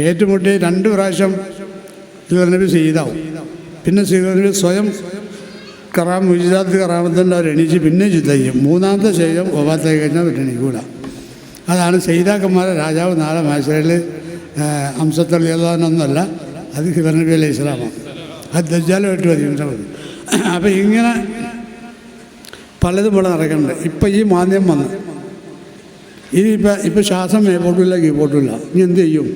ഏറ്റുമുട്ടി 2 പ്രാവശ്യം ഖിദർ നബി സയ്യിദാവും. പിന്നെ ഖിദർ നബി സ്വയം മുജിദാത്ത് കറാമത്തിൻ്റെ അവർ എണീച്ച് പിന്നെ യുദ്ധം ചെയ്യും. 3ാമത്തെ ശേഷം വഫാത്തായി കഴിഞ്ഞാൽ പിന്നെ എണീക്കൂല. അതാണ് സയ്യിദാക്കന്മാരെ രാജാവ് നാളെ മഹ്ശറിൽ അംസത്ത് റളിയല്ലാഹുവൊന്നുമല്ല, അത് ഖിദർ നബി അലൈഹി സ്വലാമാണ്. അത് ദജ്ജാലുമായിട്ട് മതി. അപ്പോൾ ഇങ്ങനെ പലതും ഇവിടെ നടക്കുന്നുണ്ട്. ഇപ്പം ഈ മാന്ദ്യം വന്ന് ഇപ്പം ശ്വാസം മേപ്പോട്ടില്ല കീപ്പോട്ടില്ല. ഇനി എന്ത് ചെയ്യും?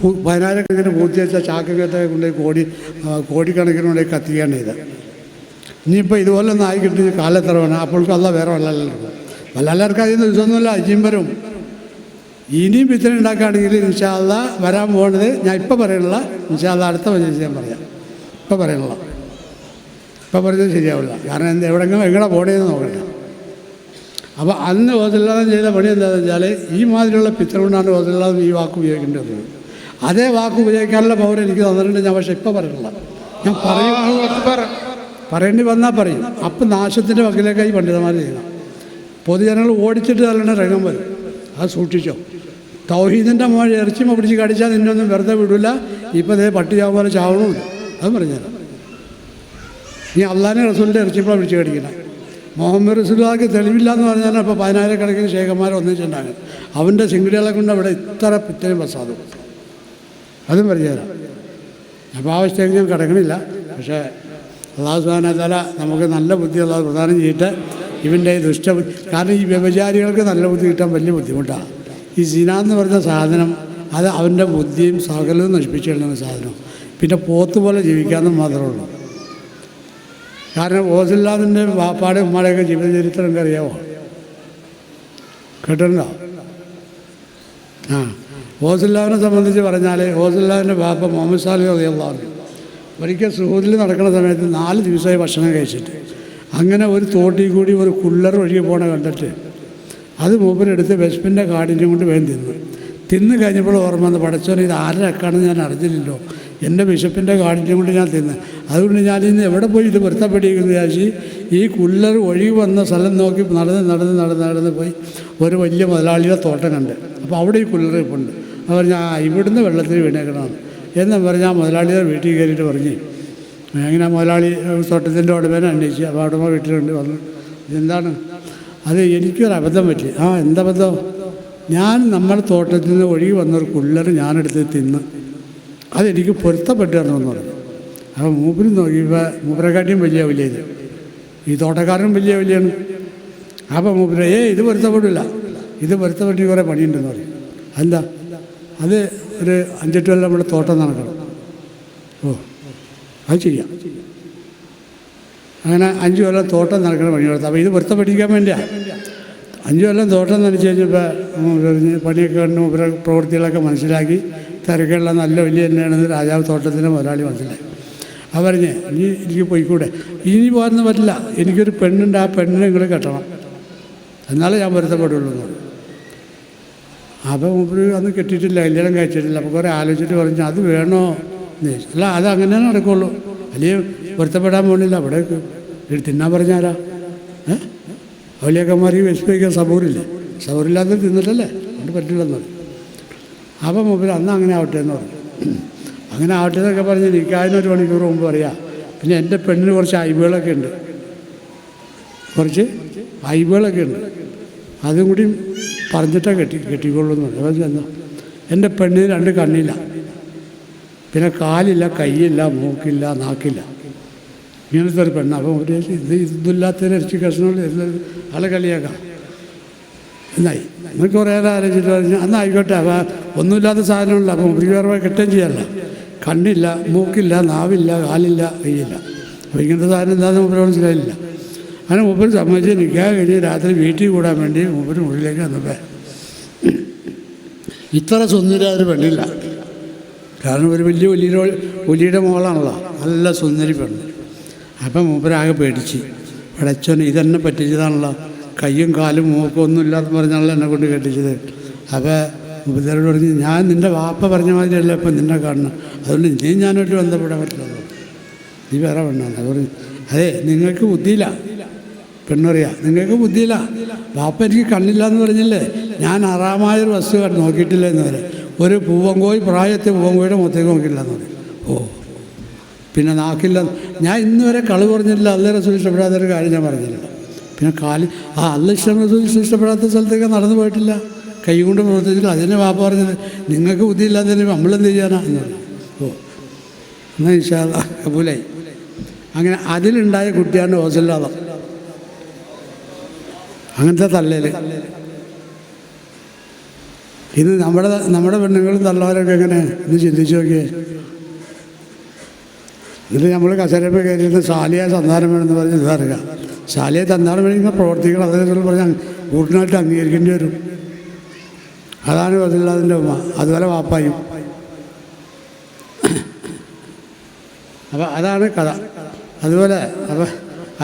10,000 ഇങ്ങനെ പൂർത്തിവെച്ച ചാക്കൊക്കെ കൊണ്ടുപോയി കോടിക്കണക്കിന് കൊണ്ടുപോയി കത്തിക്കാണ് ഇത്. ഇനിയിപ്പോൾ ഇതുപോലൊന്നും ആയി കിട്ടി കാലത്ര വേണം. അപ്പോഴേക്കും അല്ല വേറെ വല്ലവർക്കും അതിന് ദിവസമൊന്നുമില്ല. അജിയും വരും. ഇനിയും ഇത്ര ഉണ്ടാക്കുകയാണെങ്കിൽ ഇൻഷാ അല്ലാഹ് വരാൻ പോകുന്നത് ഞാൻ ഇപ്പം പറയണില്ല. ഇൻഷാ അല്ലാഹ് അടുത്ത മജ്‌ലിസിൽ ഞാൻ പറയാം. ഇപ്പം പറയണില്ല. ഇപ്പം പറഞ്ഞത് ശരിയാവില്ല. കാരണം എവിടെയെങ്കിലും എങ്ങനെ പോണേന്ന് നോക്കട്ടെ. അപ്പോൾ അന്ന് ഓസല്ലാതെ ചെയ്ത പണി എന്താണെന്ന് വെച്ചാൽ ഈ മാതിരിയുള്ള പിക്ചർ കൊണ്ടാണ് ഓസല്ലാതെ ഈ വാക്ക് ഉപയോഗിക്കേണ്ടി വന്നത്. അതേ വാക്ക് ഉപയോഗിക്കാനുള്ള പവർ എനിക്ക് തന്നിട്ടുണ്ട്. ഞാൻ പക്ഷേ ഇപ്പം പറയണില്ല. ഞാൻ പറയേണ്ടി വന്നാൽ പറയും. അപ്പം നാശത്തിൻ്റെ വക്കിലേക്കായി പണ്ഡിതന്മാർ ചെയ്യണം. പൊതുജനങ്ങൾ ഓടിച്ചിട്ട് തല്ലേണ്ട രംഗം വരും. അത് സൂക്ഷിച്ചോ. തൗഹീദിൻ്റെ മോഴി ഇറച്ചി പിടിച്ച് കടിച്ചാൽ നിന്നൊന്നും വെറുതെ വിടില്ല. ഇപ്പം അതേ പട്ടി ചാവ് പോലെ ചാവണമില്ല. അത് പറഞ്ഞുതരാം. നീ അള്ളാഹിനെ റസൂലിൻ്റെ ഇറച്ചിപ്പോഴാണ് പിടിച്ച് കടിക്കണം. മുഹമ്മദ് റസൂലുള്ളാഹിക്ക് തെളിവില്ല എന്ന് പറഞ്ഞാൽ അപ്പോൾ 10,000 ശേഖന്മാർ ഒന്നിച്ചുണ്ടാകും. അവൻ്റെ സിംഗിളികളെ കൊണ്ട് അവിടെ ഇത്ര പിറ്റേയും പ്രസാദം അതും പരിചയം. അപ്പോൾ ആ അവസ്ഥയ്ക്ക് ഞാൻ കിടക്കണില്ല. പക്ഷേ അല്ലാഹു സുബ്ഹാനഹു വ തആല നമുക്ക് നല്ല ബുദ്ധി അല്ലാഹു പ്രദാനം ചെയ്തിട്ട് ഇവൻ്റെ ദുഷ്ടബുദ്ധി, കാരണം ഈ വ്യഭിചാരികൾക്ക് നല്ല ബുദ്ധി കിട്ടാൻ വലിയ ബുദ്ധിമുട്ടാണ്. ഈ സിന എന്ന് പറഞ്ഞ സാധനം അത് അവൻ്റെ ബുദ്ധിയും സകലവും നശിപ്പിച്ചു കളയുന്ന സാധനം. പിന്നെ പോത്ത് പോലെ ജീവിക്കാമെന്ന് മാത്രമേ ഉള്ളൂ. കാരണം ഓസില്ലാതിൻ്റെ വാപ്പാടെ ഉമ്മാടെയൊക്കെ ജീവിതചരിത്രം എനിക്ക് അറിയാമോ? കേട്ടിട്ടുണ്ടോ? ആ, ഓസില്ലാവിനെ സംബന്ധിച്ച് പറഞ്ഞാൽ ഓസില്ലാവിൻ്റെ വാപ്പ മുഹമ്മദ് സാലിഹ് റളിയല്ലാഹു അൻഹു ഒരിക്കൽ സുഹൂദിൽ നടക്കുന്ന സമയത്ത് 4 ദിവസമായി ഭക്ഷണം കഴിച്ചിട്ട് അങ്ങനെ ഒരു തോട്ടിൽ കൂടി ഒരു കുള്ളർ ഒഴുകി പോണ കണ്ടിട്ട് അത് മൂപ്പരെടുത്ത് വിശപ്പിൻ്റെ കാടിൻ്റെ കൊണ്ട് വേഗം തിന്ന് കഴിഞ്ഞപ്പോൾ ഓർമ്മ വന്ന്, പടച്ചോനെ ഇത് ആരുടെ അക്കാണെന്ന് ഞാൻ അറിഞ്ഞില്ലല്ലോ, എൻ്റെ വിശപ്പിൻ്റെ കാടിൻ്റെ കൊണ്ട് ഞാൻ തിന്ന്, അതുകൊണ്ട് ഞാനിന്ന് എവിടെ പോയി ഇത് പൊരുത്തപ്പെടിയിരിക്കുന്നു വിചാരിച്ച് ഈ കുള്ളർ ഒഴുകി വന്ന സ്ഥലം നോക്കി നടന്ന് പോയി ഒരു വലിയ മുതലാളിയുടെ തോട്ടം കണ്ട്. അപ്പോൾ അവിടെ ഈ കുള്ളർ ഇപ്പുണ്ട്. അവർ ഞാൻ ഇവിടുന്ന് വെള്ളത്തിൽ വീണേക്കണമെന്ന് എന്ന് പറഞ്ഞ് ആ മുതലാളിയുടെ വീട്ടിൽ കയറിയിട്ട് പറഞ്ഞ് അങ്ങനെ മുതലാളി തോട്ടത്തിൻ്റെ ഉടമേനെ അന്വേഷിച്ചു. അപ്പോൾ ഉടമ വീട്ടിലുണ്ട്. വന്നു, ഇതെന്താണ്? അത് എനിക്കൊരു അബദ്ധം പറ്റി. ആ, എന്തബദ്ധം? ഞാൻ നമ്മുടെ തോട്ടത്തിൽ നിന്ന് ഒഴുകി വന്നൊരു കുള്ളർ ഞാനെടുത്ത് തിന്ന് അതെനിക്ക് പൊരുത്തപ്പെട്ടാണെന്ന് പറഞ്ഞു. അപ്പോൾ മൂപ്പര് നോക്കിയപ്പോൾ മൂപ്പരെക്കാട്ടിയും വലിയ ഇത്, ഈ തോട്ടക്കാരനും വലിയാണ്. അപ്പോൾ മൂപ്പര് ഇത് പൊരുത്തപ്പെടില്ല, ഇത് പൊരുത്തപ്പെട്ടി കുറേ പണിയുണ്ടെന്ന് പറയും. എന്താ? അത് ഒരു 5-8 കൊല്ലം നമ്മുടെ തോട്ടം നടക്കണം. ഓ, അത് ചെയ്യാം. അങ്ങനെ 5 കൊല്ലം തോട്ടം നടക്കണ പണി കൊടുത്തു. അപ്പോൾ ഇത് പൊരുത്തപ്പെട്ടിരിക്കാൻ വേണ്ടിയാണ്. 5 കൊല്ലം തോട്ടം നനച്ച് കഴിഞ്ഞപ്പോൾ പണിയൊക്കെ കണ്ടു പ്രവൃത്തികളൊക്കെ മനസ്സിലാക്കി തിരക്കുള്ള നല്ല വലിയ തന്നെയാണെന്ന് രാജാവ് തോട്ടത്തിൻ്റെ മുതലാളി മനസ്സിലാക്കി. ആ പറഞ്ഞ് എനിക്ക് പോയിക്കൂടെ? ഇനി പോകാനൊന്നും പറ്റില്ല, എനിക്കൊരു പെണ്ണുണ്ട്, ആ പെണ്ണിനെ നിങ്ങൾ കെട്ടണം, എന്നാലേ ഞാൻ പൊരുത്തപ്പെടുള്ളൂ എന്ന് പറഞ്ഞു. അപ്പോൾ മൂപ്പര് അന്ന് കെട്ടിയിട്ടില്ല, കല്യാണം കഴിച്ചിട്ടില്ല. അപ്പോൾ കുറേ ആലോചിച്ചിട്ട് പറഞ്ഞു അത് വേണോ എന്ന് ചോദിച്ചു. അല്ല, അത് അങ്ങനെ നടക്കുള്ളൂ, വലിയ പൊരുത്തപ്പെടാൻ പോകുന്നില്ല. അവിടെ തിന്നാൻ പറഞ്ഞാരാ? അവലിയൊക്കെമാർ ഈ വിശപ്പിക്കാൻ സബൂറില്ലേ, സബൂറില്ലാതെ തിന്നിട്ടല്ലേ, അതുകൊണ്ട് പറ്റില്ലെന്ന് പറഞ്ഞു. അപ്പം മൂപ്പര് അന്ന് അങ്ങനെ ആവട്ടെ എന്ന് പറഞ്ഞു. അങ്ങനെ ആവട്ടെ എന്നൊക്കെ പറഞ്ഞ് നിൽക്കാതിനൊരു മണിക്കൂർ മുമ്പ് പറയാം. പിന്നെ എൻ്റെ പെണ്ണിന് കുറച്ച് ഐബുകളൊക്കെ ഉണ്ട്, അതും കൂടി പറഞ്ഞിട്ടാണ് കെട്ടിക്കൊള്ളൂ എന്ന് പറഞ്ഞു. എന്താ? എൻ്റെ പെണ്ണിന് 2 കണ്ണില്ല, പിന്നെ കാലില്ല, കൈയില്ല, മൂക്കില്ല, നാക്കില്ല, ഇങ്ങനത്തെ ഒരു പെണ്ണ്. അപ്പം ഒരു ഇതില്ലാത്തതിന് ഇറച്ചി കഷ്ണങ്ങൾ ആളെ കളിയാക്കാം എന്നായി. നിങ്ങൾക്ക് കുറേ ആലോചിച്ചിട്ട് പറഞ്ഞു അന്നായിക്കോട്ടെ. അപ്പോൾ ഒന്നുമില്ലാത്ത സാധനമില്ല, അപ്പം ഉപരിപരമായി കിട്ടുകയും ചെയ്യല്ല. കണ്ണില്ല, മൂക്കില്ല, നാവില്ല, കാലില്ല, കൈയില്ല. അപ്പോൾ ഇങ്ങനത്തെ സാധനം എന്താണെന്ന് മൂപ്പര് മനസ്സിലായില്ല. അങ്ങനെ മൂപ്പര് സമ്മതിച്ച് നിൽക്കാൻ കഴിഞ്ഞ് രാത്രി വീട്ടിൽ കൂടാൻ വേണ്ടി മൂപ്പര് ഉള്ളിലേക്ക് വന്നപ്പോൾ ഇത്ര സുന്ദര ഒരു പെണ്ണില്ല. കാരണം ഒരു വലിയ ഒലിയുടെ മോളാണല്ലോ, നല്ല സുന്ദരി പെണ്ണ്. അപ്പം മൂപ്പരാകെ പേടിച്ച്, പടച്ചോനെ ഇതെന്നെ പറ്റിച്ചതാണല്ലോ, കയ്യും കാലും മൂക്കും ഒന്നും ഇല്ലാന്ന് പറഞ്ഞാണല്ലോ എന്നെ കൊണ്ട് കെട്ടിച്ചത്. അപ്പോൾ മൂപ്പരോട് പറഞ്ഞ് ഞാൻ നിൻ്റെ വാപ്പ പറഞ്ഞ മാതിരിയല്ല ഇപ്പം നിന്നെ കാണണം, അതുകൊണ്ട് നീ ഞാനായിട്ട് ബന്ധപ്പെടാൻ പറ്റില്ല, നീ വേറെ പെണ്ണാണ്. അത് പറഞ്ഞു അതെ നിങ്ങൾക്ക് ബുദ്ധിയില്ല, പെണ്ണറിയാം, നിങ്ങൾക്ക് ബുദ്ധിയില്ല. വാപ്പ എനിക്ക് കണ്ണില്ല എന്ന് പറഞ്ഞില്ലേ, ഞാൻ അറാമായൊരു വസ്തു നോക്കിയിട്ടില്ല എന്ന് പറയും. ഒരു പൂവങ്കോയി പ്രായത്തിൽ പൂവങ്കോയുടെ മുഖത്തേക്ക് നോക്കിയില്ല എന്ന് പറയും. ഓ, പിന്നെ നാക്കില്ല. ഞാൻ ഇന്ന് വരെ കളി പറഞ്ഞിട്ടില്ല, അല്ലാഹ് റസൂൽ ഇഷ്ടപ്പെടാത്തൊരു കാര്യം ഞാൻ പറഞ്ഞില്ല. പിന്നെ അല്ലാഹ് റസൂൽ ഇഷ്ടപ്പെടാത്ത സ്ഥലത്തേക്ക് നടന്നു പോയിട്ടില്ല, കൈ കൊണ്ട് പ്രവർത്തിച്ചില്ല. അതിനെ വാപ്പ പറഞ്ഞത് നിങ്ങൾക്ക് ബുദ്ധിയില്ലാത്തതിന് നമ്മളെന്ത് ചെയ്യാനാ എന്ന് പറഞ്ഞു. ഓ, എന്നാൽ ഇൻഷാ അല്ലാഹ് കബൂലായി. അങ്ങനെ അതിലുണ്ടായ കുട്ടിയാണ് ഓസല്ലാതെ. അങ്ങനത്തെ തള്ളൽ ഇത് നമ്മുടെ പെണ്ണുങ്ങളും തള്ളവരൊക്കെ എങ്ങനെ ഇന്ന് ചിന്തിച്ച് നോക്കിയേ. എന്നിട്ട് നമ്മൾ കസേരപ്പോൾ കയറിയിരുന്ന സാലിയ സന്താനം വേണമെന്ന് പറഞ്ഞ് ഇതറിയുക. സാലിയ സന്താനം വേണമെങ്കിൽ പ്രവർത്തിക്കണം, അതേപോലെ പറഞ്ഞാൽ കൂട്ടിനായിട്ട് അംഗീകരിക്കേണ്ടി വരും. അതാണ് റസൂലുള്ളാഹിൻ്റെ ഉമ്മ, അതുപോലെ വാപ്പായും. അപ്പോൾ അതാണ് കഥ. അതുപോലെ അപ്പോൾ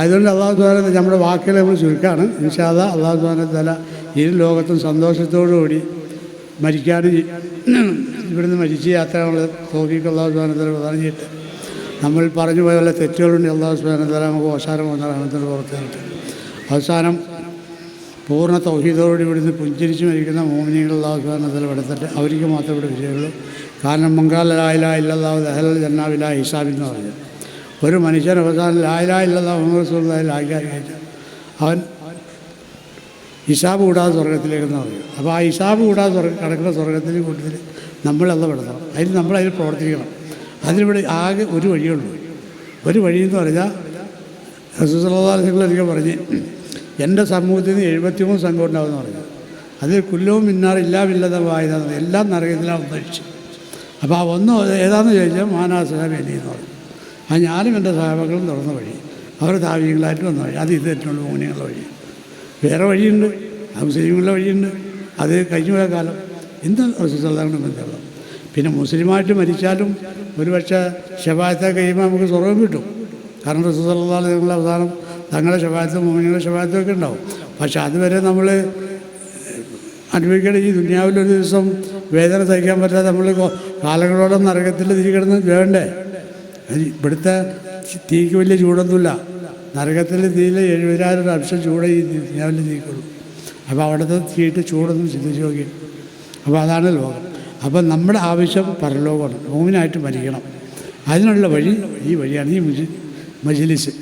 അതുകൊണ്ട് അല്ലാഹു സുബ്ഹാനഹു വ തആല നമ്മുടെ വാക്കുകൾ നമ്മൾ ചുരുക്കാണ്. ഇൻഷാ അല്ലാഹ് അല്ലാഹു സുബ്ഹാനഹു വ തആല ഈ ലോകത്തും സന്തോഷത്തോടുകൂടി മരിക്കാനും ഇവിടുന്ന് മരിച്ച് യാത്രയുള്ള തൗഫീഖ് അല്ലാഹു സുബ്ഹാനഹു വ തആല പ്രദാനം ചെയ്തിട്ട് നമ്മൾ പറഞ്ഞു പോയ പോലെ തെറ്റുകളുണ്ട് അല്ലാഹു സുബ്ഹാനഹു വ തആല നമുക്ക് അവസാനം വന്ന റഹ്മത്തോട് പുറത്തിട്ട് അവസാനം പൂർണ്ണ തൗഹീദോടുകൂടി ഇവിടുന്ന് പുഞ്ചിരിച്ച് മരിക്കുന്ന മോമിനികൾ അല്ലാഹു സുബ്ഹാനഹു വ തആല എടുത്തിട്ട് അവർക്ക് മാത്രമേ ഇവിടെ വിജയമുള്ളൂ. കാരണം മങ്കാല ലാ ഇലാഹ ഇല്ലല്ലാഹു ദഖലൽ ജന്ന ബിലാ ഹിസാബ് എന്ന് പറഞ്ഞു. ഒരു മനുഷ്യൻ അവസാനം ലാ ഇലാഹ ഇല്ലല്ലാഹു മുഹമ്മദ് റസൂലുള്ളാഹി ആക്കിയാൽ അവൻ ഹിസാബ് കൂടാതെ സ്വർഗത്തിലേക്കെന്ന് പറയും. അപ്പോൾ ആ ഹിസാബ് കൂടാതെ കിടക്കുന്ന സ്വർഗത്തിൻ്റെ കൂട്ടത്തിൽ നമ്മളല്ല പെടുത്തണം. നമ്മളതിൽ പ്രവർത്തിക്കണം. അതിനിവിടെ ആകെ ഒരു വഴിയുള്ളൂ. ഒരു വഴിയെന്ന് പറഞ്ഞാൽ റസൂൽ സല്ലല്ലാഹു അലൈഹി വസല്ലം ഒരിക്കൽ പറഞ്ഞ്, എൻ്റെ സമൂഹത്തിൽ നിന്ന് 73 സംഘം ഉണ്ടാവുമെന്ന് പറഞ്ഞു. അതിൽ കുല്ലവും മിന്നാറില്ലാവില്ലത വായന എല്ലാം നരകത്തിലാണ് ഉദ്ദേശിച്ചു. അപ്പോൾ ആ ഒന്ന് ഏതാണെന്ന് ചോദിച്ചാൽ മാനാ സഹാബി അലി എന്ന് പറഞ്ഞു. ആ ഞാനും എൻ്റെ സഹാബകളും തുറന്ന വഴി, അവർ താവീങ്ങളായിട്ട് വന്ന വഴി, അത് ഇത് തെറ്റുള്ള മോനികളുടെ വഴി. വേറെ വഴിയുണ്ട്, മുസ്ലിങ്ങളുടെ വഴിയുണ്ട്, അത് കഴിഞ്ഞു പോയ കാലം. എന്ത് റസൂൽ സല്ലല്ലാഹു അലൈഹി വസല്ലം ബന്ധമുള്ളത്? പിന്നെ മുസ്ലിമായിട്ട് മരിച്ചാലും ഒരുപക്ഷെ ശഫാഅത്ത് കഴിയുമ്പോൾ നമുക്ക് സ്വർഗ്ഗം കിട്ടും. കാരണം റസൂൽ സല്ലല്ലാഹു അലൈഹി വസല്ലം അവസാനം തങ്ങളുടെ ശഫാഅത്തും മോമിനികളുടെ ശഫാഅത്തും ഒക്കെ ഉണ്ടാവും. പക്ഷെ അതുവരെ നമ്മൾ അനുഭവിക്കേണ്ട ഈ ദുനിയാവിലൊരു ദിവസം വേദന സഹിക്കാൻ പറ്റാതെ നമ്മൾ കാലങ്ങളോളം നരകത്തിൽ തിരികിടന്ന് വേണ്ടേ? ഇവിടുത്തെ തീക്ക് വലിയ ചൂടൊന്നുമില്ല. നരകത്തിൽ തീയിൽ 70,000 അംശം ചൂടേ ഈ ദുനിയാവിൽ തീക്കുള്ളൂ. അപ്പോൾ അവിടുത്തെ തീയിട്ട് ചൂടൊന്നും ചിന്തിച്ച് നോക്കി. അപ്പോൾ അതാണ് ലോകം. അപ്പം നമ്മുടെ ആവശ്യം പരലോകമാണ്. മോമിനായിട്ട് മരിക്കണം. അതിനുള്ള വഴി ഈ വഴിയാണ് ഈ മജ്‌ലിസ്.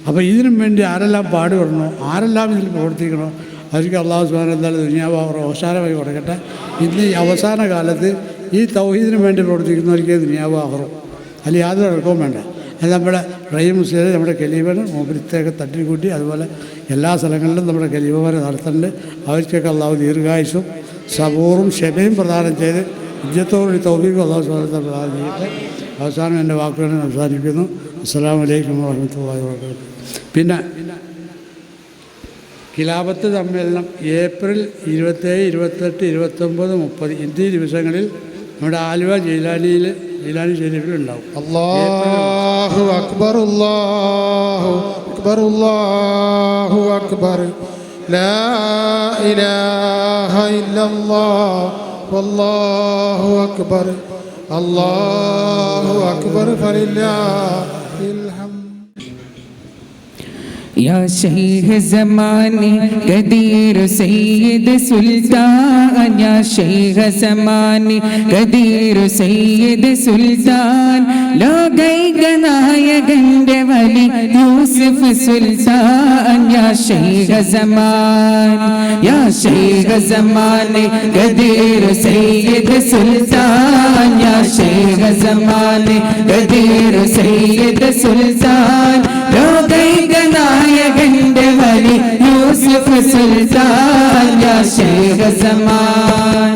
അപ്പോൾ ഇതിനും വേണ്ടി ആരെല്ലാം പാടുപെടണോ, ആരെല്ലാം ഇതിൽ പ്രവർത്തിക്കണോ, അവർക്ക് അല്ലാഹു സുബ്ഹാനഹു വ തആല ദുനിയാവ് അവർ അവസാനമായി കൊടുക്കട്ടെ. ഇന്ന് ഈ അവസാന കാലത്ത് ഈ തൗഹീദിന് വേണ്ടി പ്രവർത്തിക്കുന്നവർക്ക് ദുനിയാവ് ആഹ്റം അതിൽ യാതൊരു ഇറക്കവും വേണ്ട. അത് നമ്മുടെ റഹീം മുസ്ലിം നമ്മുടെ ഖലീഫന് മൂപ്പരത്തെയൊക്കെ തട്ടിക്കൂട്ടി അതുപോലെ എല്ലാ സ്ഥലങ്ങളിലും നമ്മുടെ ഖലീഫമാരെ നടത്തുന്നുണ്ട്. അവർക്കൊക്കെ അല്ലാഹു ദീർഘായുസ്സും സബൂറും ക്ഷമയും പ്രദാനം ചെയ്ത് ഇജ്ജത്തോടുകൂടി തൗഫീഖും അല്ലാഹു സുബ്ഹാനഹു വ തആല പ്രദാനം ചെയ്യട്ടെ. അവസാനം എൻ്റെ വാക്കുകൾ അവസാനിപ്പിക്കുന്നു. അസ്സലാമു അലൈക്കും വറഹ്മത്തുള്ളാഹി വബറകാതുഹു. പിന്നെ ഖിലാഫത്ത് സമ്മേളനം ഏപ്രിൽ 27, 28, 29, 30 എന്നീ ദിവസങ്ങളിൽ നമ്മുടെ ആലുവ ജീലാനി ഷെരീഫിൽ ഉണ്ടാവും. അല്ലാഹു അക്ബർ, അല്ലാഹു അക്ബർ, അല്ലാഹു അക്ബർ, ലാ ഇലാഹ ഇല്ലല്ലാഹ്, വല്ലാഹു അക്ബർ, അല്ലാഹു അക്ബർ, ഫലില്ലാഹിൽ ഹംദ്. या शेख ज़माने कदीर सैयद सुल्तान, या शेख ज़माने कदीर सैयद सुल्तान, लोगै गनायकന്റെ വലി യൂസുഫ് സുൽത്താൻ. या शेख ज़मान, या शेख ज़माने कदीर सैयद सुल्तान, या शेख ज़माने कदीर सैयद सुल्तान, लोगै ഗനായകന്റെ വലി യൂസുഫ് സുൽത്താൻ. യാ ശൈഖ് സമാൻ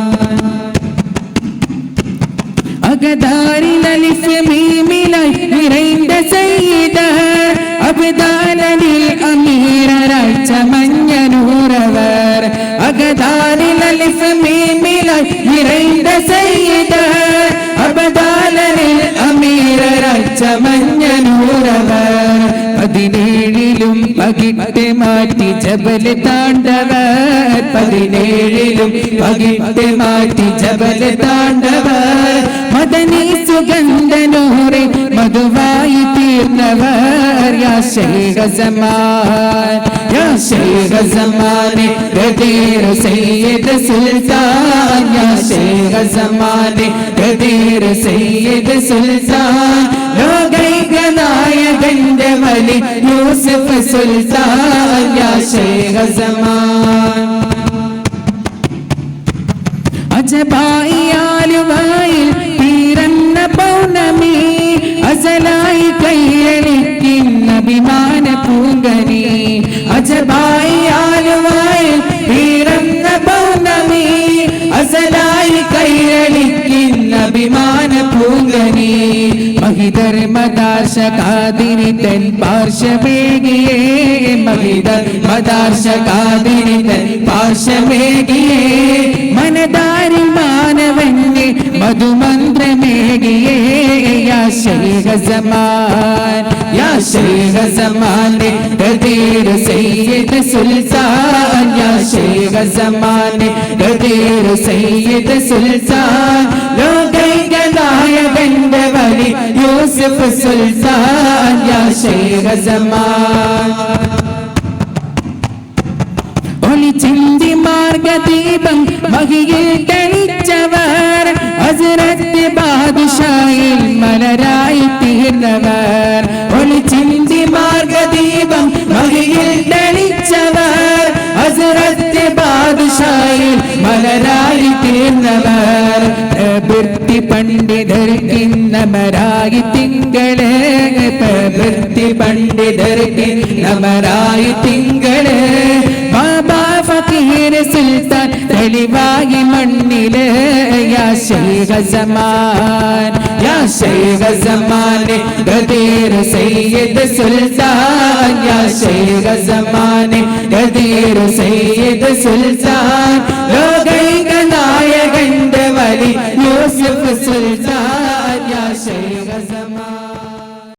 അഗദാരിൽ അലിഫ് മീമിലായി നിറൈந்த സയ്യിദർ, അബ്ദാലനിൽ അമീറരായി ചമഞ്ഞ നൂറവർ. അഗദാരിൽ അലിഫ് മീമിലായി നിറൈந்த സയ്യിദർ, അബ്ദാലനിൽ അമീറരായി ചമഞ്ഞ നൂറവർ. 17ലും പകിട്ട് മാറ്റി ജബൽ താണ്ടവർ, 17ലും പകിട്ട് മാറ്റി ജബൽ താണ്ടവർ. മദനി സുഗന്ധനൂറെ മധുവായി തീർന്നവർ. യാ ശൈഖ് സമാൻ, യാ ശൈഖ് സമാനെ ഗദീർ സയ്യിദ് സുൽത്താൻ, യാ ശൈഖ് സമാനെ ഗദീർ സയ്യിദ് സുൽത്താൻ, ലോകൈ ഗനായകന്റെ വലി യൂസുഫ് സുൽത്താൻ. യാ ശൈഖ് സമാൻ അജബായി ആലുവയിൽ തീരന്ന പൗർണമി, അസലായി കൈയളിക്കുന്ന അഭിമാന പൂങ്കനി. അജബായി ആലുവയിൽ തീരന്ന പൗർണമി, അസലായി കൈയളിക്കുന്ന അഭിമാന പൂങ്കനി. മഹിദർ മദാർശ കാദിനി തൻ പാർശ്വമേകിയേ, മഹിദർ മദാർശ കാദിനി തൻ പാർശ്വമേകിയേ. മനദാരി മാനവന്റെ മധുമന്ത്രമേകിയേ. യാ ശൈഖ് സമാൻ, യാ ശൈഖ് സമാനെ ഗദീർ സയ്യിദ് സുൽത്താൻ, യാ ശൈഖ് സമാനെ ഗദീർ സയ്യിദ് സുൽത്താൻ, ലോകൈ ഗനായകന്റെ വലി യൂസുഫ് സുൽത്താൻ. യാ ശൈഖ് സമാൻ ഒളിച്ചിന്തി മാർഗദീപം മഹിയിൽ തെളിച്ചവർ, ഹസ്രത്ത് ബാദുഷായിൽ മലരായി തീർന്നവർ. ഒളിച്ചിന്തി മാർഗദീപം മഹിയിൽ തെളിച്ചവർ, പണ്ഡിതർക്കിന്നമരായി തിങ്കള് പ്രവൃത്തി പണ്ഡിതർക്കിന്നമരായി തിങ്കള് ബാബാ ഫക്കീർ സുൽത്താൻ തെളിവായി മണ്ണില് യാ ശൈഖ സമാൻ യാ ശൈഖ സമാനെ ഗദീർ സയ്യിദ് സുൽത്താൻ യാ ശൈഖ സമാനെ ഗദീർ സയ്യിദ് സുൽത്താൻ